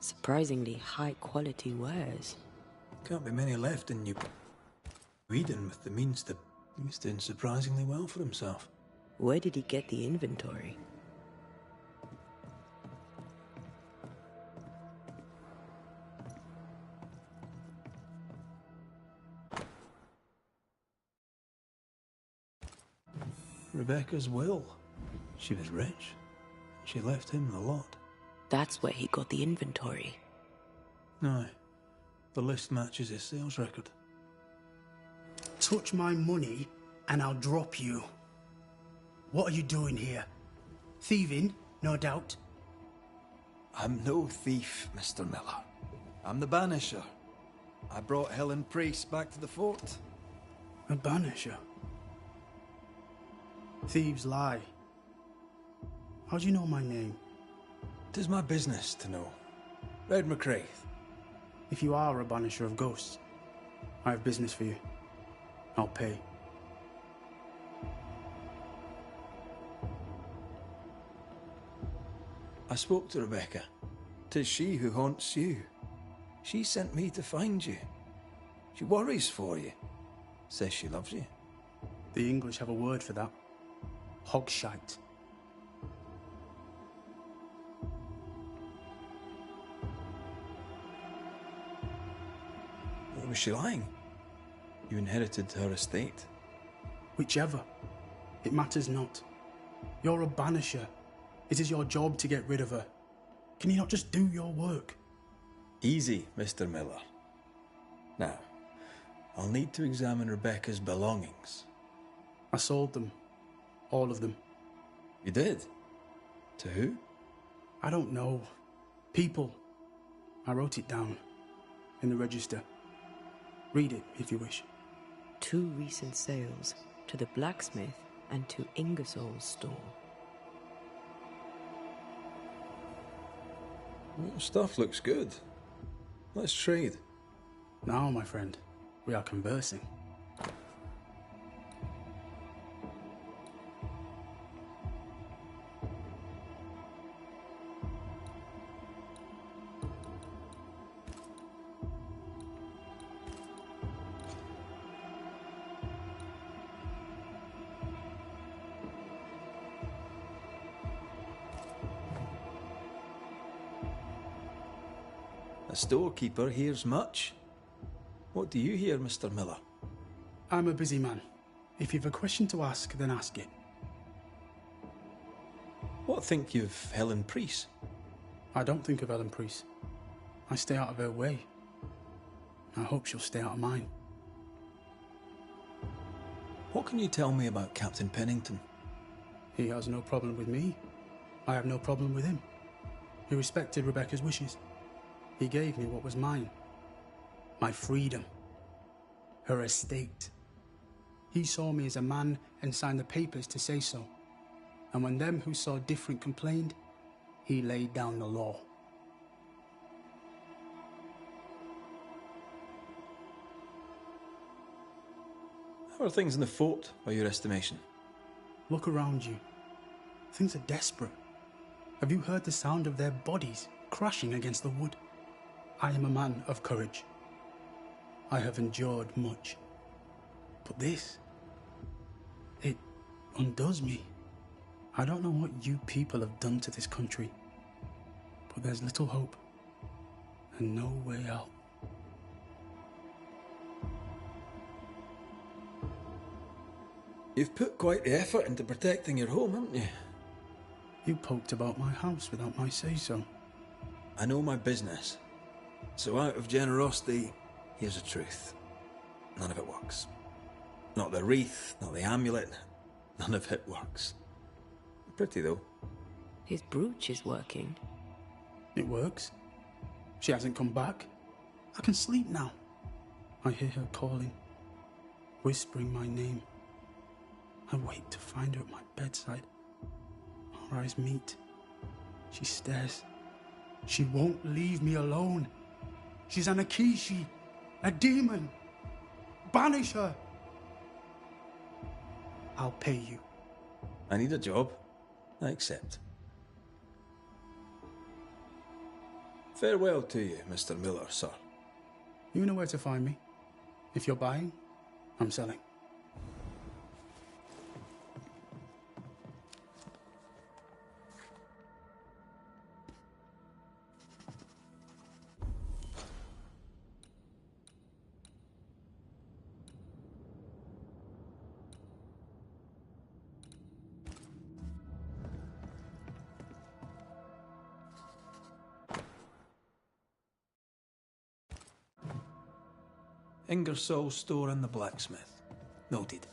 Surprisingly high-quality wares. Can't be many left in New Eden with the means to... He's doing surprisingly well for himself. Where did he get the inventory? Rebecca's will. She was rich. She left him the lot. That's where he got the inventory. No. The list matches his sales record. Touch my money and I'll drop you. What are you doing here? Thieving, no doubt. I'm no thief, Mr. Miller. I'm the Banisher. I brought Helen Priest back to the fort. A Banisher? Thieves lie. How do you know my name? 'Tis my business to know. Red McCraith. If you are a Banisher of ghosts, I have business for you. I'll pay. I spoke to Rebecca. 'Tis she who haunts you. She sent me to find you. She worries for you. Says she loves you. The English have a word for that. Hogshite. Or was she lying? You inherited her estate. Whichever. It matters not. You're a Banisher. It is your job to get rid of her. Can you not just do your work? Easy, Mr. Miller. Now, I'll need to examine Rebecca's belongings. I sold them. All of them. You did? To who? I don't know. People. I wrote it down. In the register. Read it, if you wish. 2 recent sales. To the blacksmith and to Ingersoll's store. Stuff looks good. Let's trade. Now, my friend, we are conversing. The storekeeper hears much. What do you hear, Mr. Miller? I'm a busy man. If you've a question to ask, then ask it. What think you of Helen Priest? I don't think of Ellen Priest. I stay out of her way. I hope she'll stay out of mine. What can you tell me about Captain Pennington? He has no problem with me. I have no problem with him. He respected Rebecca's wishes. He gave me what was mine. My freedom. Her estate. He saw me as a man and signed the papers to say so. And when them who saw different complained, he laid down the law. How are things in the fort, by your estimation? Look around you. Things are desperate. Have you heard the sound of their bodies crashing against the wood? I am a man of courage. I have endured much. But this, it undoes me. I don't know what you people have done to this country, but there's little hope and no way out. You've put quite the effort into protecting your home, haven't you? You poked about my house without my say-so. I know my business. So out of generosity, here's the truth. None of it works. Not the wreath, not the amulet. None of it works. Pretty, though. His brooch is working. It works. She hasn't come back. I can sleep now. I hear her calling, whispering my name. I wait to find her at my bedside. Our eyes meet. She stares. She won't leave me alone. She's an Akishi, a demon. Banish her. I'll pay you. I need a job. I accept. Farewell to you, Mr. Miller, sir. You know where to find me. If you're buying, I'm selling. Ingersoll's store and the blacksmith. Noted.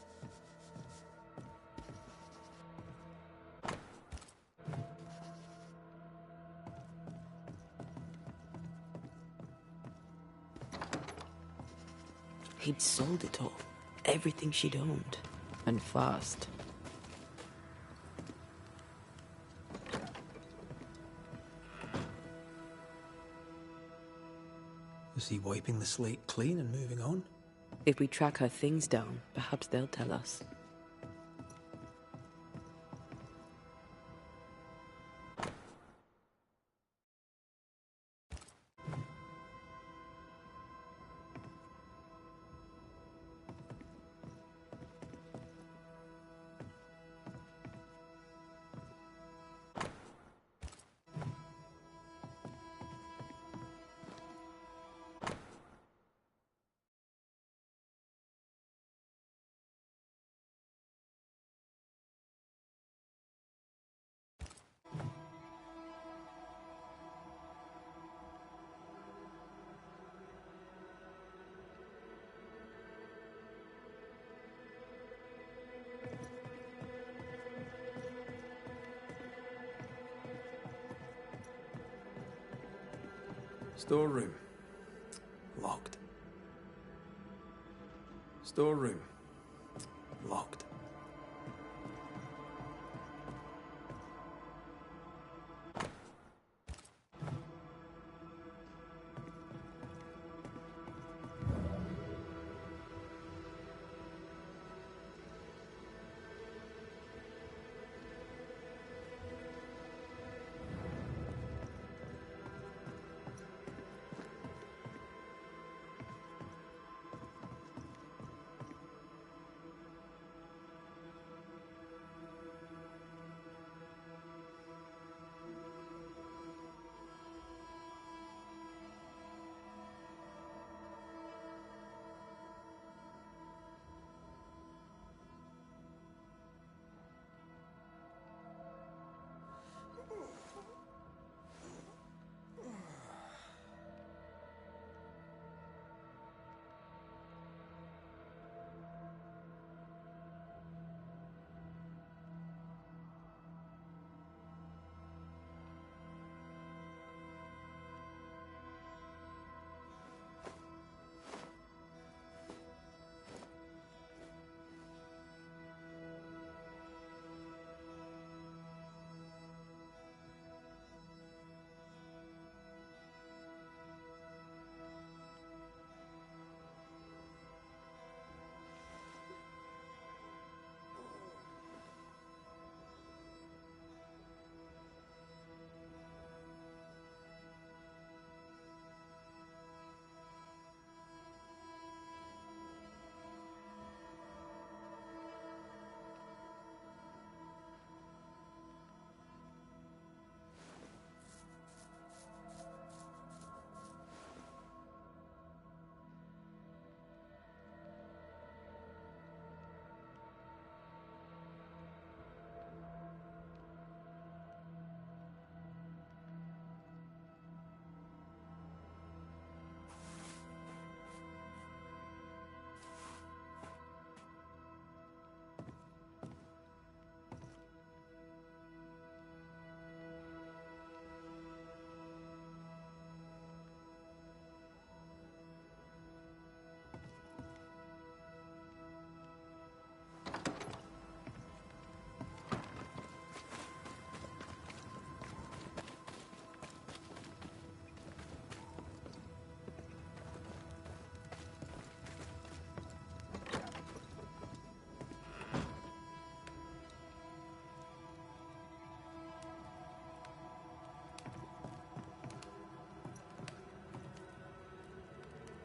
He'd sold it all. Everything she'd owned. And fast. Is he wiping the slate clean and moving on? If we track her things down, perhaps they'll tell us. Storeroom. Locked. Storeroom. Locked.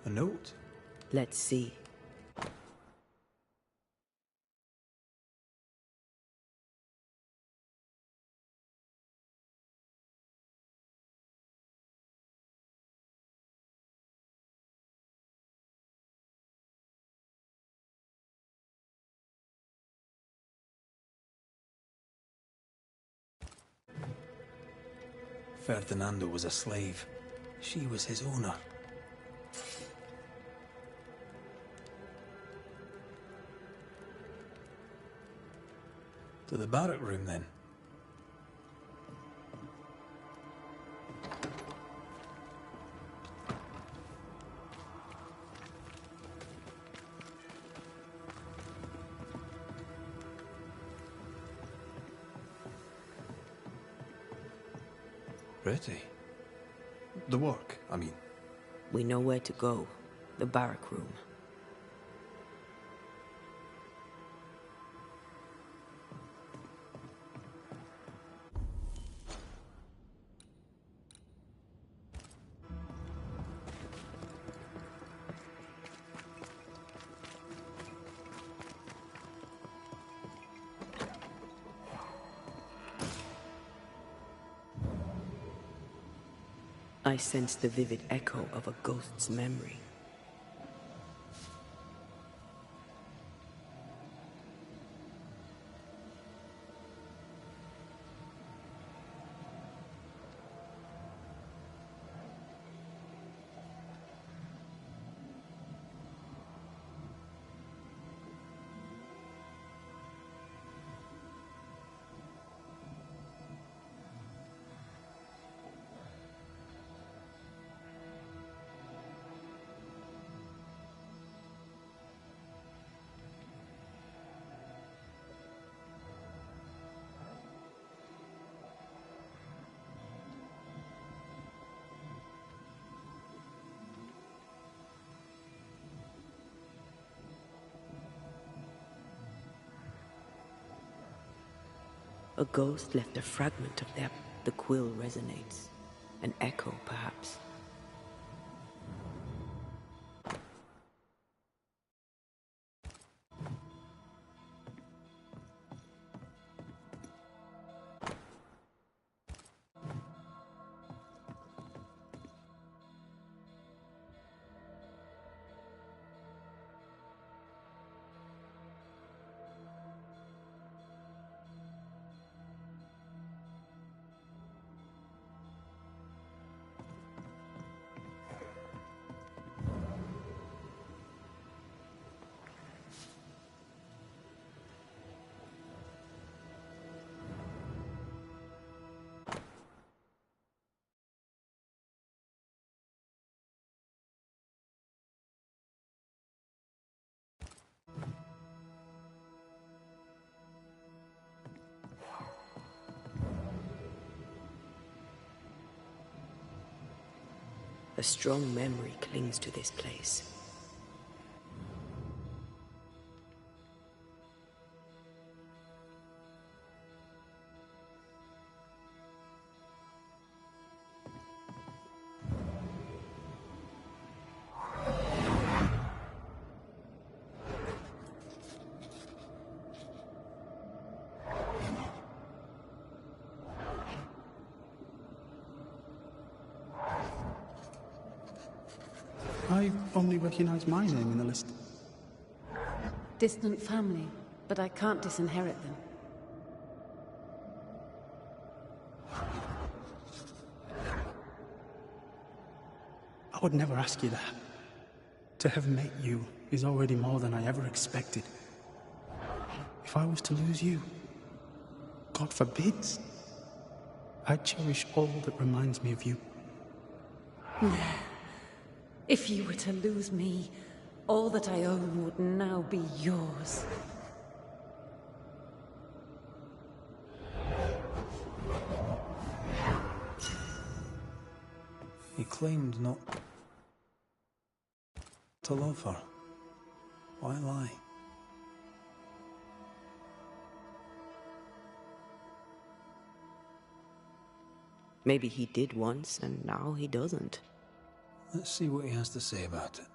A note? Let's see. Ferdinando was a slave. She was his owner. To the barrack room, then. Pretty. The work, I mean. We know where to go. The barrack room. I sense the vivid echo of a ghost's memory. A ghost left a fragment of them. The quill resonates. An echo, perhaps. A strong memory clings to this place. I only recognize my name in the list. Distant family, but I can't disinherit them. I would never ask you that. To have met you is already more than I ever expected. If I was to lose you, God forbids, I cherish all that reminds me of you. If you were to lose me, all that I own would now be yours. He claimed not to love her. Why lie? Maybe he did once, and now he doesn't. Let's see what he has to say about it.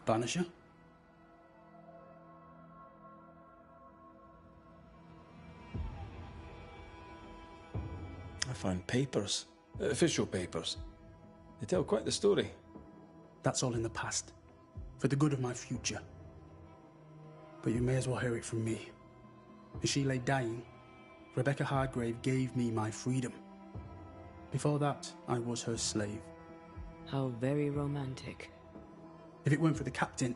Banisher? I found papers. Official papers. They tell quite the story. That's all in the past. For the good of my future. but you may as well hear it from me. As she lay dying, Rebecca Hardgrave gave me my freedom. Before that, I was her slave. How very romantic. If it weren't for the captain,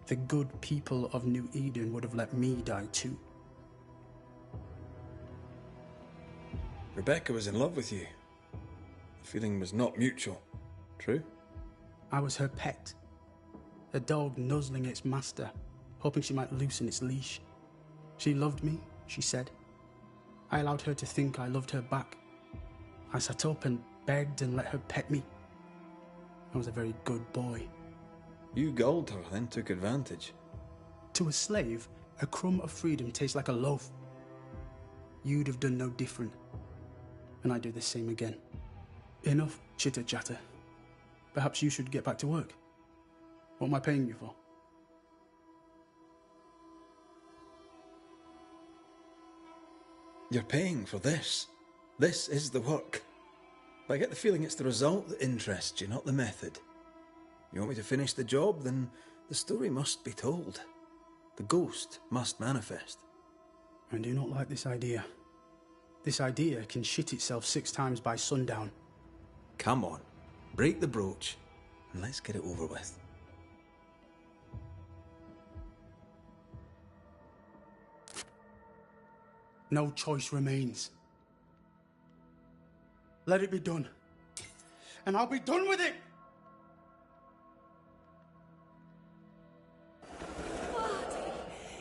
the good people of New Eden would have let me die too. Rebecca was in love with you. The feeling was not mutual. True? I was her pet. A dog nuzzling its master, hoping she might loosen its leash. She loved me, she said. I allowed her to think I loved her back. I sat up and begged and let her pet me. I was a very good boy. You gulled her, then took advantage. To a slave, a crumb of freedom tastes like a loaf. You'd have done no different. And I'd do the same again. Enough chitter-chatter. Perhaps you should get back to work. What am I paying you for? You're paying for this. This is the work. But I get the feeling it's the result that interests you, not the method. You want me to finish the job, then the story must be told. The ghost must manifest. I do not like this idea. This idea can shit itself 6 times by sundown. Come on, break the brooch, and let's get it over with. No choice remains. Let it be done. And I'll be done with it!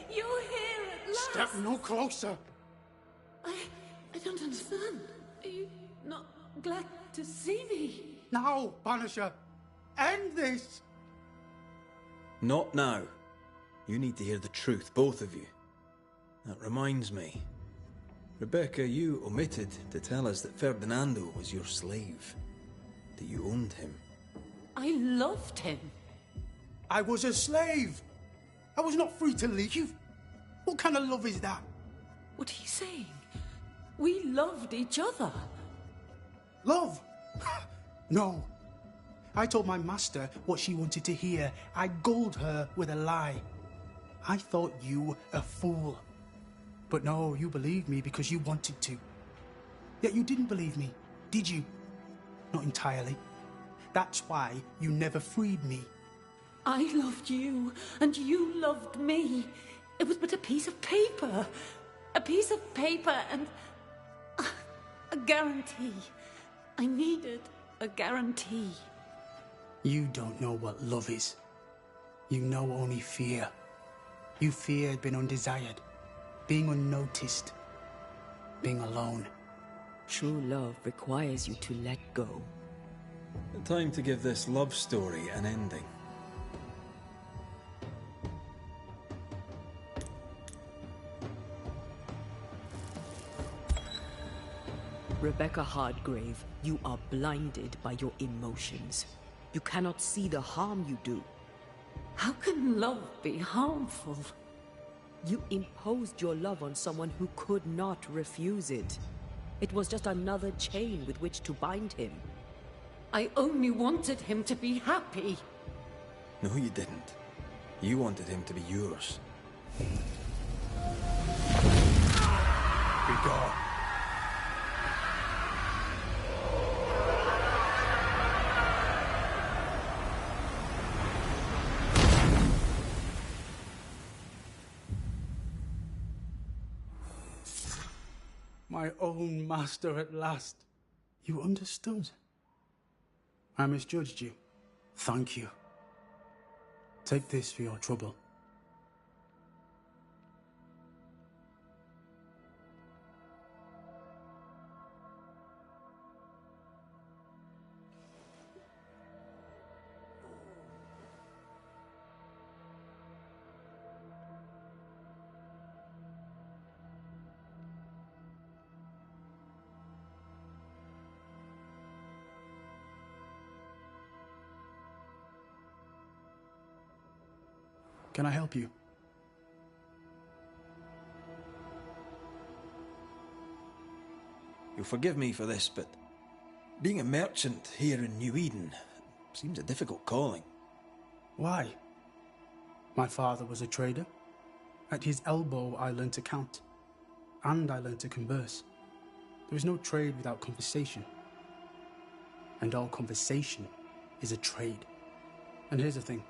You're here at last! Step no closer! I don't understand. Are you not glad to see me? Now, Banisher! End this! Not now. You need to hear the truth, both of you. That reminds me. Rebecca, you omitted to tell us that Ferdinando was your slave. That you owned him. I loved him. I was a slave! I was not free to leave. What kind of love is that? What are you saying? We loved each other. Love? No. I told my master what she wanted to hear. I gulled her with a lie. I thought you a fool. But no, you believed me because you wanted to. Yet you didn't believe me, did you? Not entirely. That's why you never freed me. I loved you, and you loved me. It was but a piece of paper. A piece of paper and a guarantee. I needed a guarantee. You don't know what love is. You know only fear. You feared being undesired, being unnoticed, being alone. True love requires you to let go. Time to give this love story an ending. Rebecca Hardgrave, you are blinded by your emotions. You cannot see the harm you do. How can love be harmful? You imposed your love on someone who could not refuse it. It was just another chain with which to bind him. I only wanted him to be happy. No, you didn't. You wanted him to be yours. Be gone. My own master at last. You understood. I misjudged you. Thank you. Take this for your trouble. Can I help you? You'll forgive me for this, but being a merchant here in New Eden seems a difficult calling. Why? My father was a trader. At his elbow, I learned to count. And I learned to converse. There is no trade without conversation. And all conversation is a trade. And here's the thing.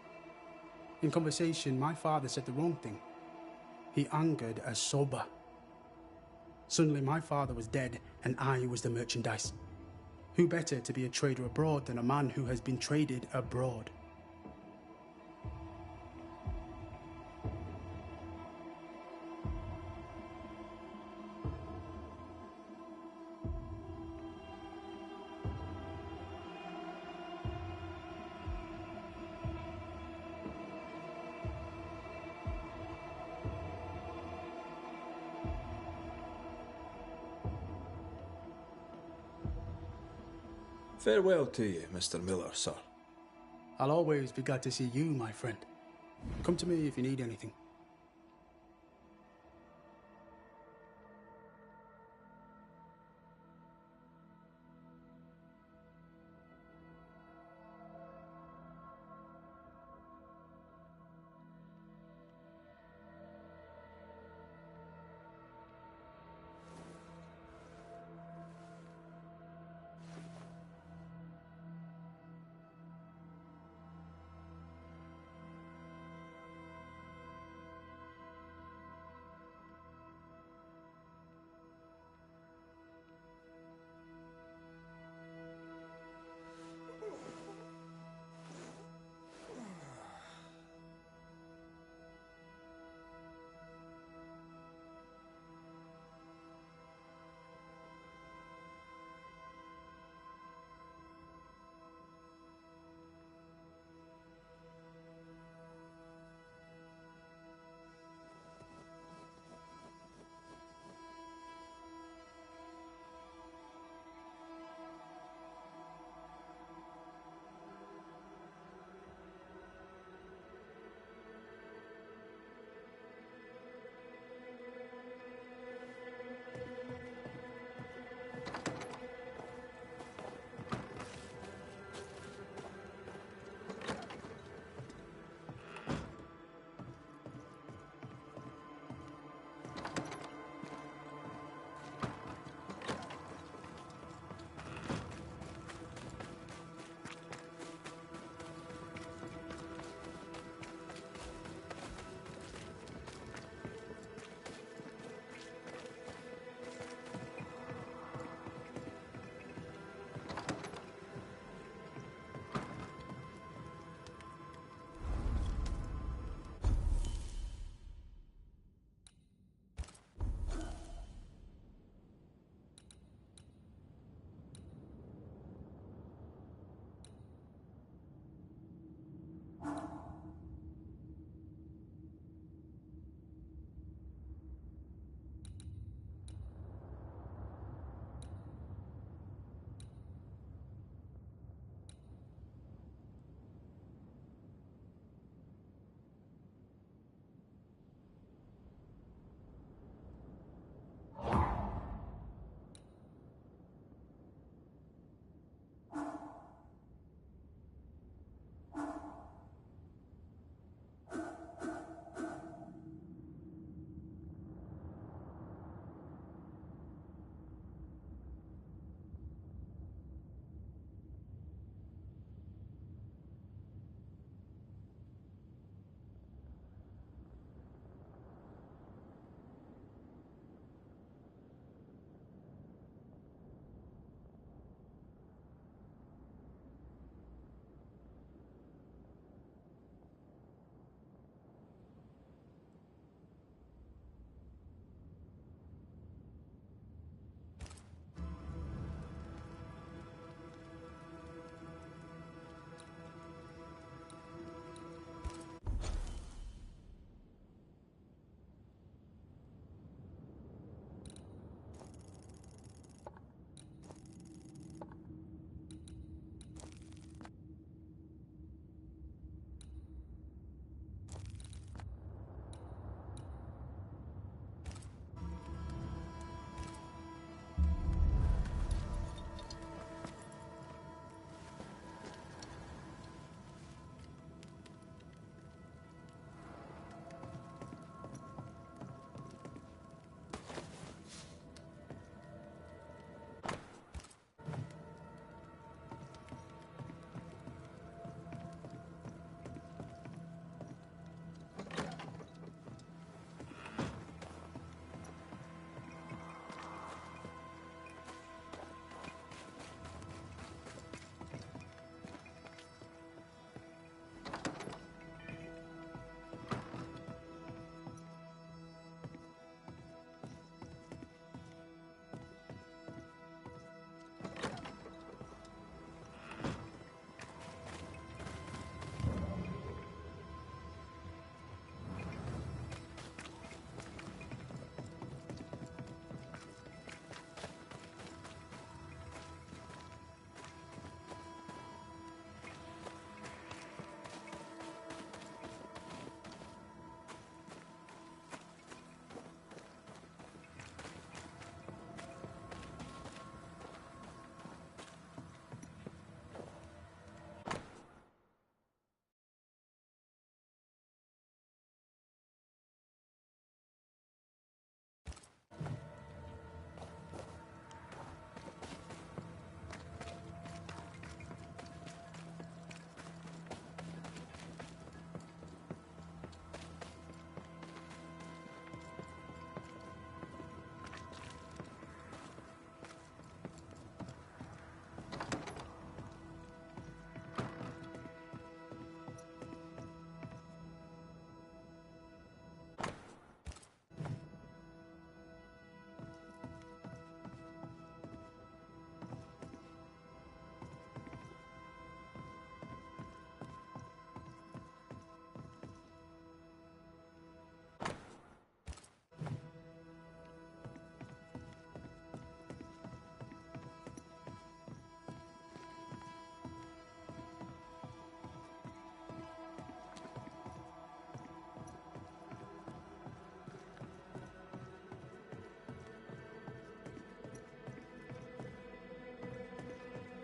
In conversation, my father said the wrong thing. He angered a sober. Suddenly my father was dead and I was the merchandise. Who better to be a trader abroad than a man who has been traded abroad? Farewell to you, Mr. Miller, sir. I'll always be glad to see you, my friend. Come to me if you need anything.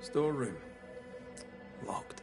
Storeroom. Locked.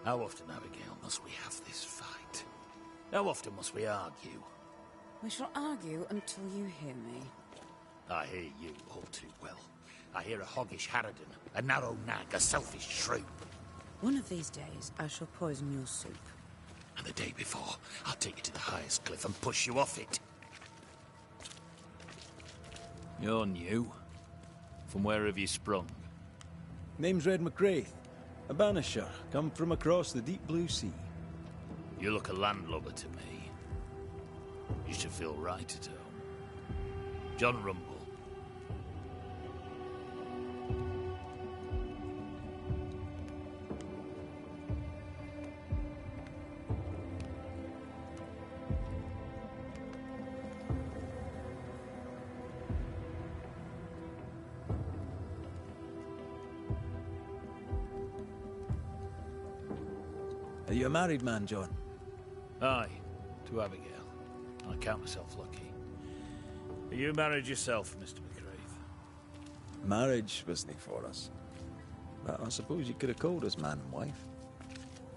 How often, Abigail, must we have this fight? How often must we argue? We shall argue until you hear me. I hear you all too well. I hear a hoggish harridan, a narrow nag, a selfish shrew. One of these days, I shall poison your soup. And the day before, I'll take you to the highest cliff and push you off it. You're new. From where have you sprung? Name's Red McGrath, a Banisher, come from across the deep blue sea. You look a landlubber to me. You should feel right at home. John Rumble. Are you a married man, John? Aye, to Abigail. I count myself lucky. Are you married yourself, Mr. McCraith? Marriage wasn't for us. But I suppose you could have called us man and wife.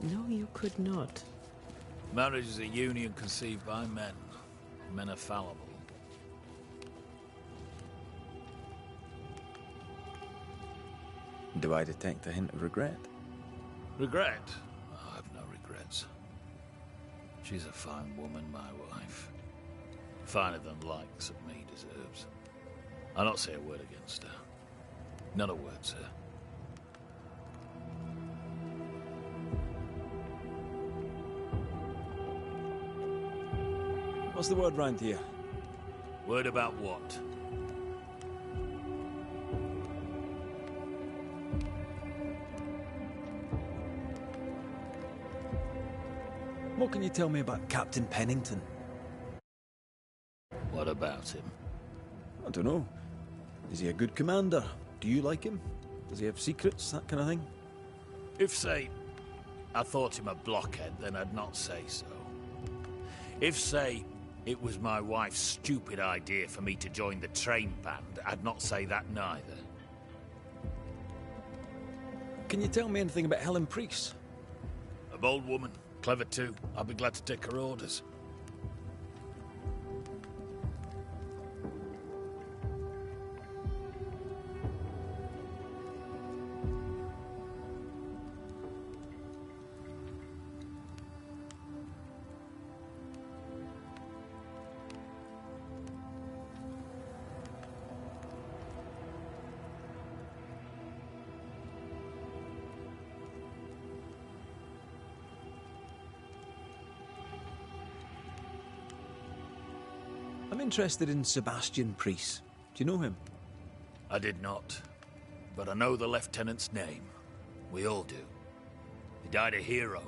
No, you could not. Marriage is a union conceived by men. Men are fallible. Do I detect a hint of regret? Regret? I have no regrets. She's a fine woman, my wife. Finer than the likes of me deserves. I'll not say a word against her. Not a word, sir. What's the word round here? Word about what? What can you tell me about Captain Pennington? What about him? I don't know. Is he a good commander? Do you like him? Does he have secrets, that kind of thing? If, say, I thought him a blockhead, then I'd not say so. If, say, it was my wife's stupid idea for me to join the train band, I'd not say that neither. Can you tell me anything about Helen Priest? A bold woman, clever too. I'll be glad to take her orders. I'm interested in Sebastian Priest. Do you know him? I did not, but I know the lieutenant's name. We all do. He died a hero.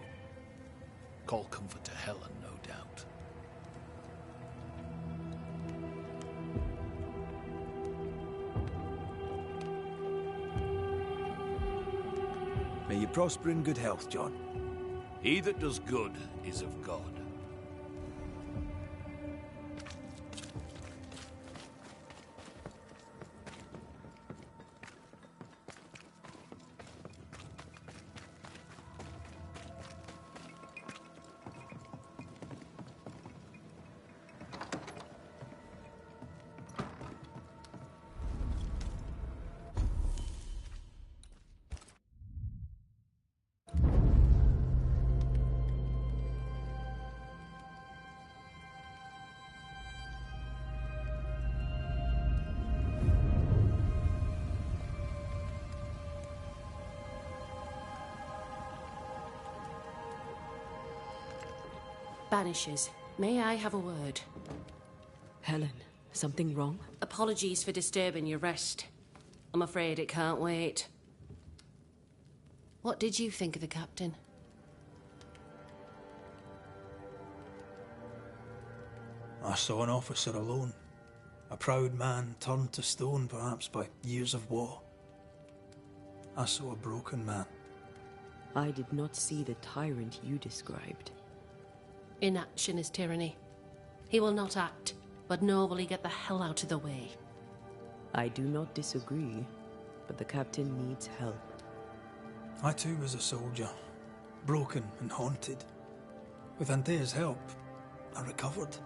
Call comfort to Helen, no doubt. May you prosper in good health, John. He that does good is of God. Banishers, may I have a word? Helen, something wrong? Apologies for disturbing your rest. I'm afraid it can't wait. What did you think of the captain? I saw an officer alone. A proud man turned to stone, perhaps by years of war. I saw a broken man. I did not see the tyrant you described. Inaction is tyranny. He will not act, but nobly get the hell out of the way. I do not disagree, but the captain needs help. I too was a soldier, broken and haunted. With Antea's help, I recovered.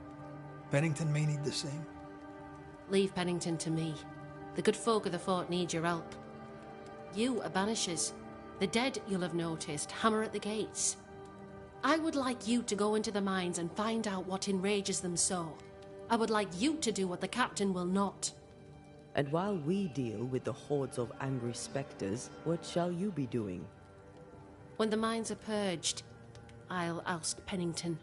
Pennington may need the same. Leave Pennington to me. The good folk of the fort need your help. You are Banishers. The dead, you'll have noticed, hammer at the gates. I would like you to go into the mines and find out what enrages them so. I would like you to do what the captain will not. And while we deal with the hordes of angry specters, what shall you be doing? When the mines are purged, I'll oust Pennington.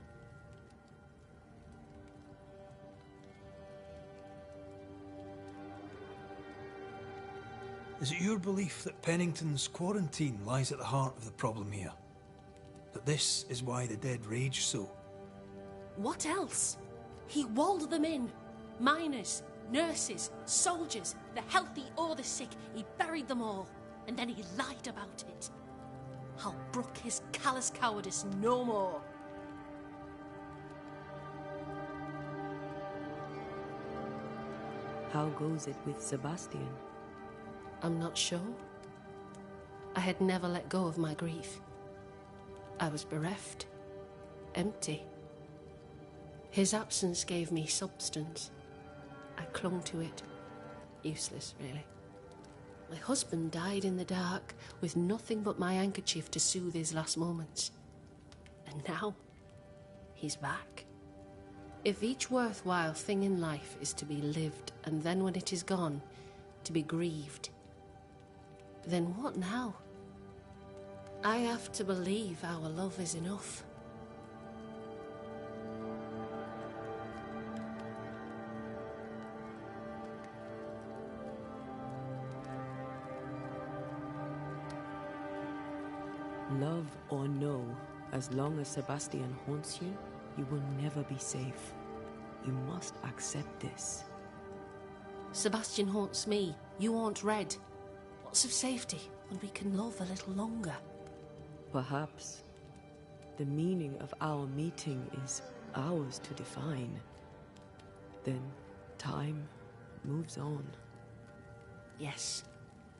Is it your belief that Pennington's quarantine lies at the heart of the problem here? That this is why the dead rage so? What else? He walled them in. Miners, nurses, soldiers, the healthy or the sick. He buried them all, and then he lied about it. I'll brook his callous cowardice no more. How goes it with Sebastian? I'm not sure. I had never let go of my grief. I was bereft, empty. His absence gave me substance. I clung to it. Useless, really. My husband died in the dark, with nothing but my handkerchief to soothe his last moments. And now, he's back. If each worthwhile thing in life is to be lived, and then when it is gone, to be grieved, then what now? I have to believe our love is enough. Love or no, as long as Sebastian haunts you, you will never be safe. You must accept this. Sebastian haunts me. You haunt Red. What's of safety when we can love a little longer? Perhaps the meaning of our meeting is ours to define. Then time moves on. Yes,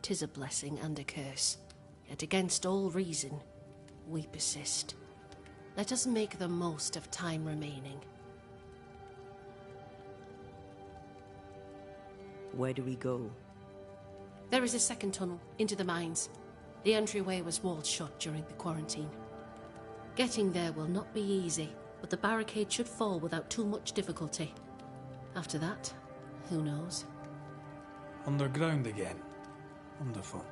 'tis a blessing and a curse. Yet against all reason, we persist. Let us make the most of time remaining. Where do we go? There is a second tunnel into the mines. The entryway was walled shut during the quarantine. Getting there will not be easy, but the barricade should fall without too much difficulty. After that, who knows? Underground again. Wonderful.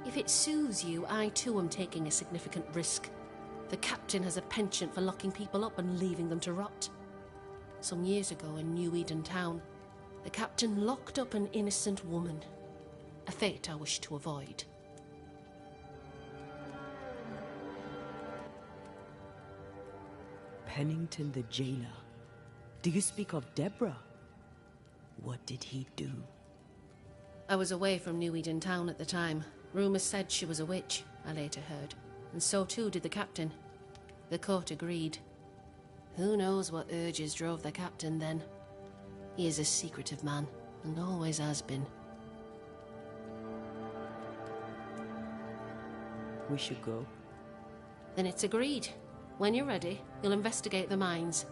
If it soothes you, I too am taking a significant risk. The captain has a penchant for locking people up and leaving them to rot. Some years ago in New Eden town, the captain locked up an innocent woman. A fate I wish to avoid. Pennington the jailer. Do you speak of Deborah? What did he do? I was away from New Eden town at the time. Rumours said she was a witch, I later heard. And so too did the captain. The court agreed. Who knows what urges drove the captain then? He is a secretive man, and always has been. We should go. Then it's agreed. When you're ready, you'll investigate the mines.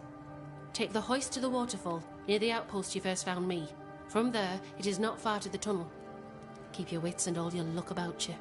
Take the hoist to the waterfall, near the outpost you first found me. From there, it is not far to the tunnel. Keep your wits and all your luck about you.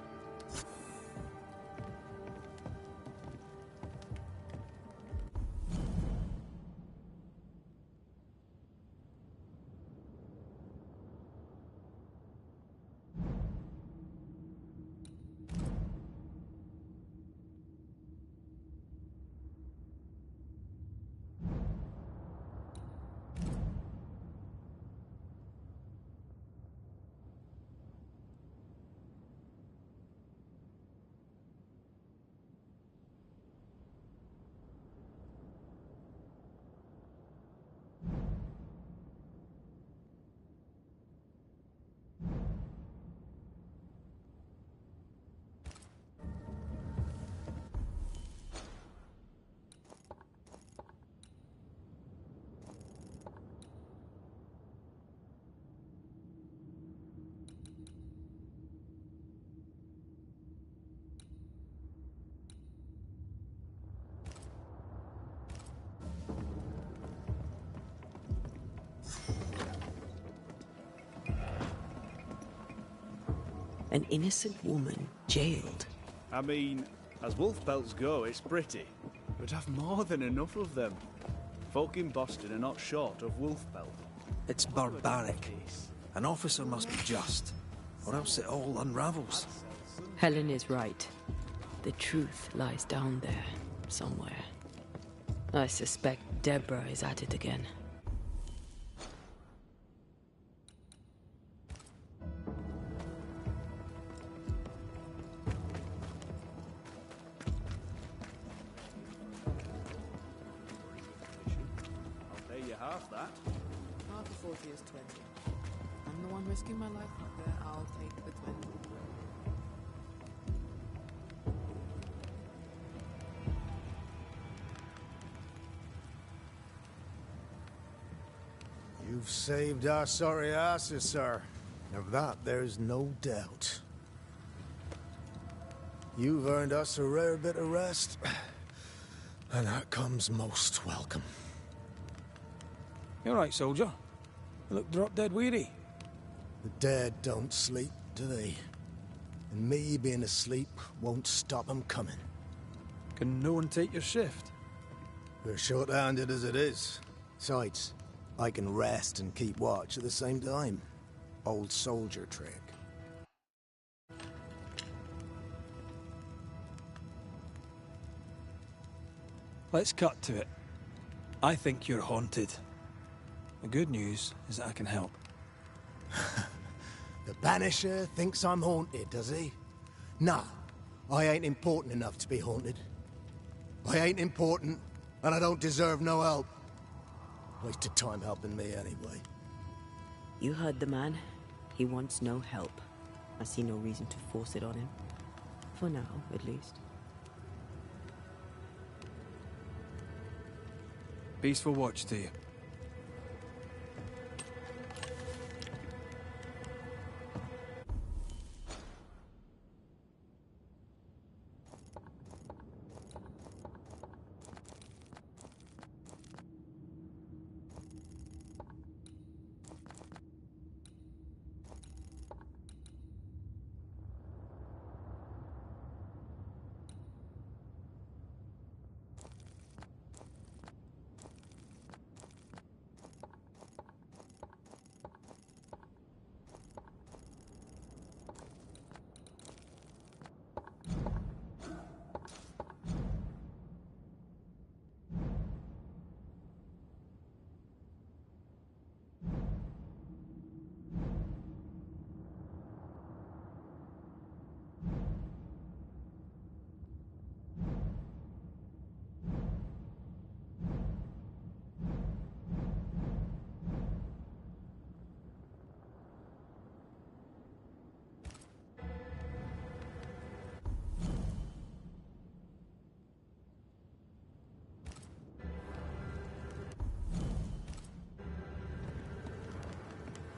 An innocent woman jailed. I mean, as wolf pelts go, it's pretty. But I've more than enough of them. Folk in Boston are not short of wolf pelt. It's barbaric. An officer must be just, or else it all unravels. Helen is right. The truth lies down there. somewhere. I suspect Deborah is at it again. I'll pay you half that. Half the 40 is 20. I'm the one risking my life out there. I'll take the 20. You've saved our sorry asses, sir. Of that, there's no doubt. You've earned us a rare bit of rest, and that comes most welcome. You all right, soldier? You look drop dead weary. The dead don't sleep, do they? And me being asleep won't stop 'em coming. Can no one take your shift? We're short-handed as it is. Besides, I can rest and keep watch at the same time. Old soldier trick. Let's cut to it. I think you're haunted. The good news is that I can help. The Banisher thinks I'm haunted, does he? Nah, I ain't important enough to be haunted. I ain't important, and I don't deserve no help. Wasted time helping me anyway. You heard the man. He wants no help. I see no reason to force it on him. For now, at least. Peaceful watch to you.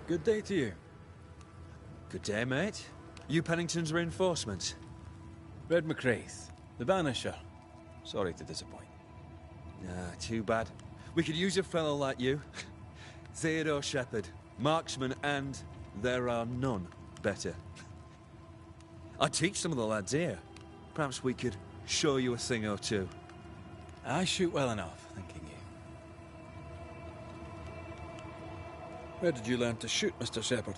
Good day to you. Good day, mate. You Pennington's reinforcements? Red McCraith, the Banisher. Sorry to disappoint. Ah, too bad. We could use a fellow like you. Theodore Shepherd, marksman, and there are none better. I teach some of the lads here. Perhaps we could show you a thing or two. I shoot well enough, thanking you. Where did you learn to shoot, Mr. Shepherd?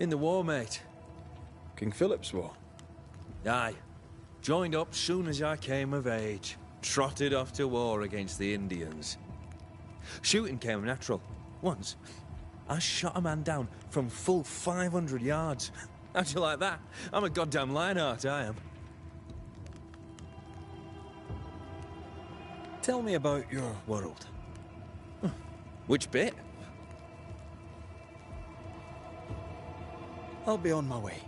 In the war, mate. King Philip's War? Aye. Joined up soon as I came of age. Trotted off to war against the Indians. Shooting came natural. Once, I shot a man down from full 500 yards. How'd you like that? I'm a goddamn Lionheart, I am. Tell me about your world. Which bit? I'll be on my way.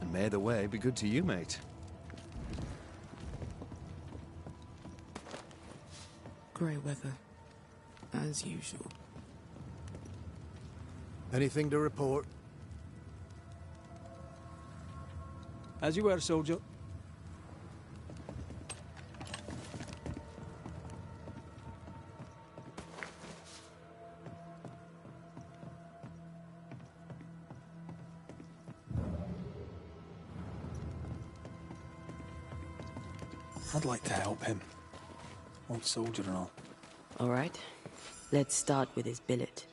And may the way be good to you, mate. Grey weather, as usual. Anything to report? As you were, soldier. I'd like to help him. Old soldier and all. All right. Let's start with his billet.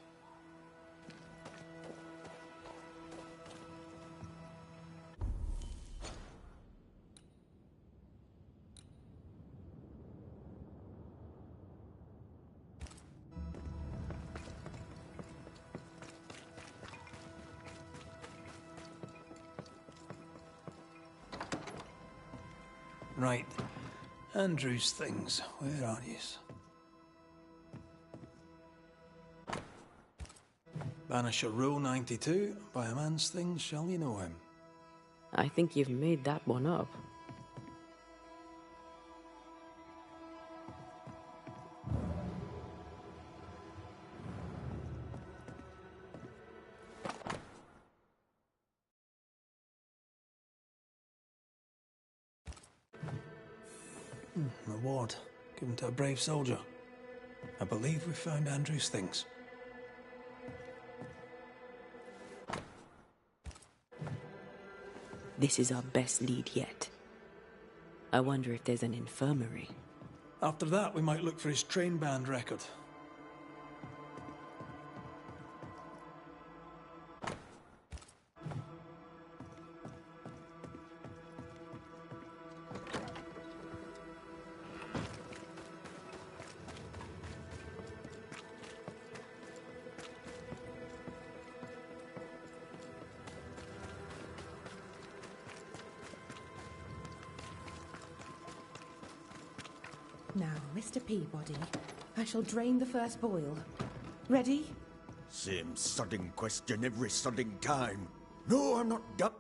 Right. Andrew's things. Where are yous? Banisher Rule 92. By a man's things shall you know him. I think you've made that one up. Reward. Given to a brave soldier. I believe we've found Andrew's things. This is our best lead yet. I wonder if there's an infirmary. After that, we might look for his train band record. Now, Mr. Peabody, I shall drain the first boil. Ready? Same sodding question every sodding time. No, I'm not duck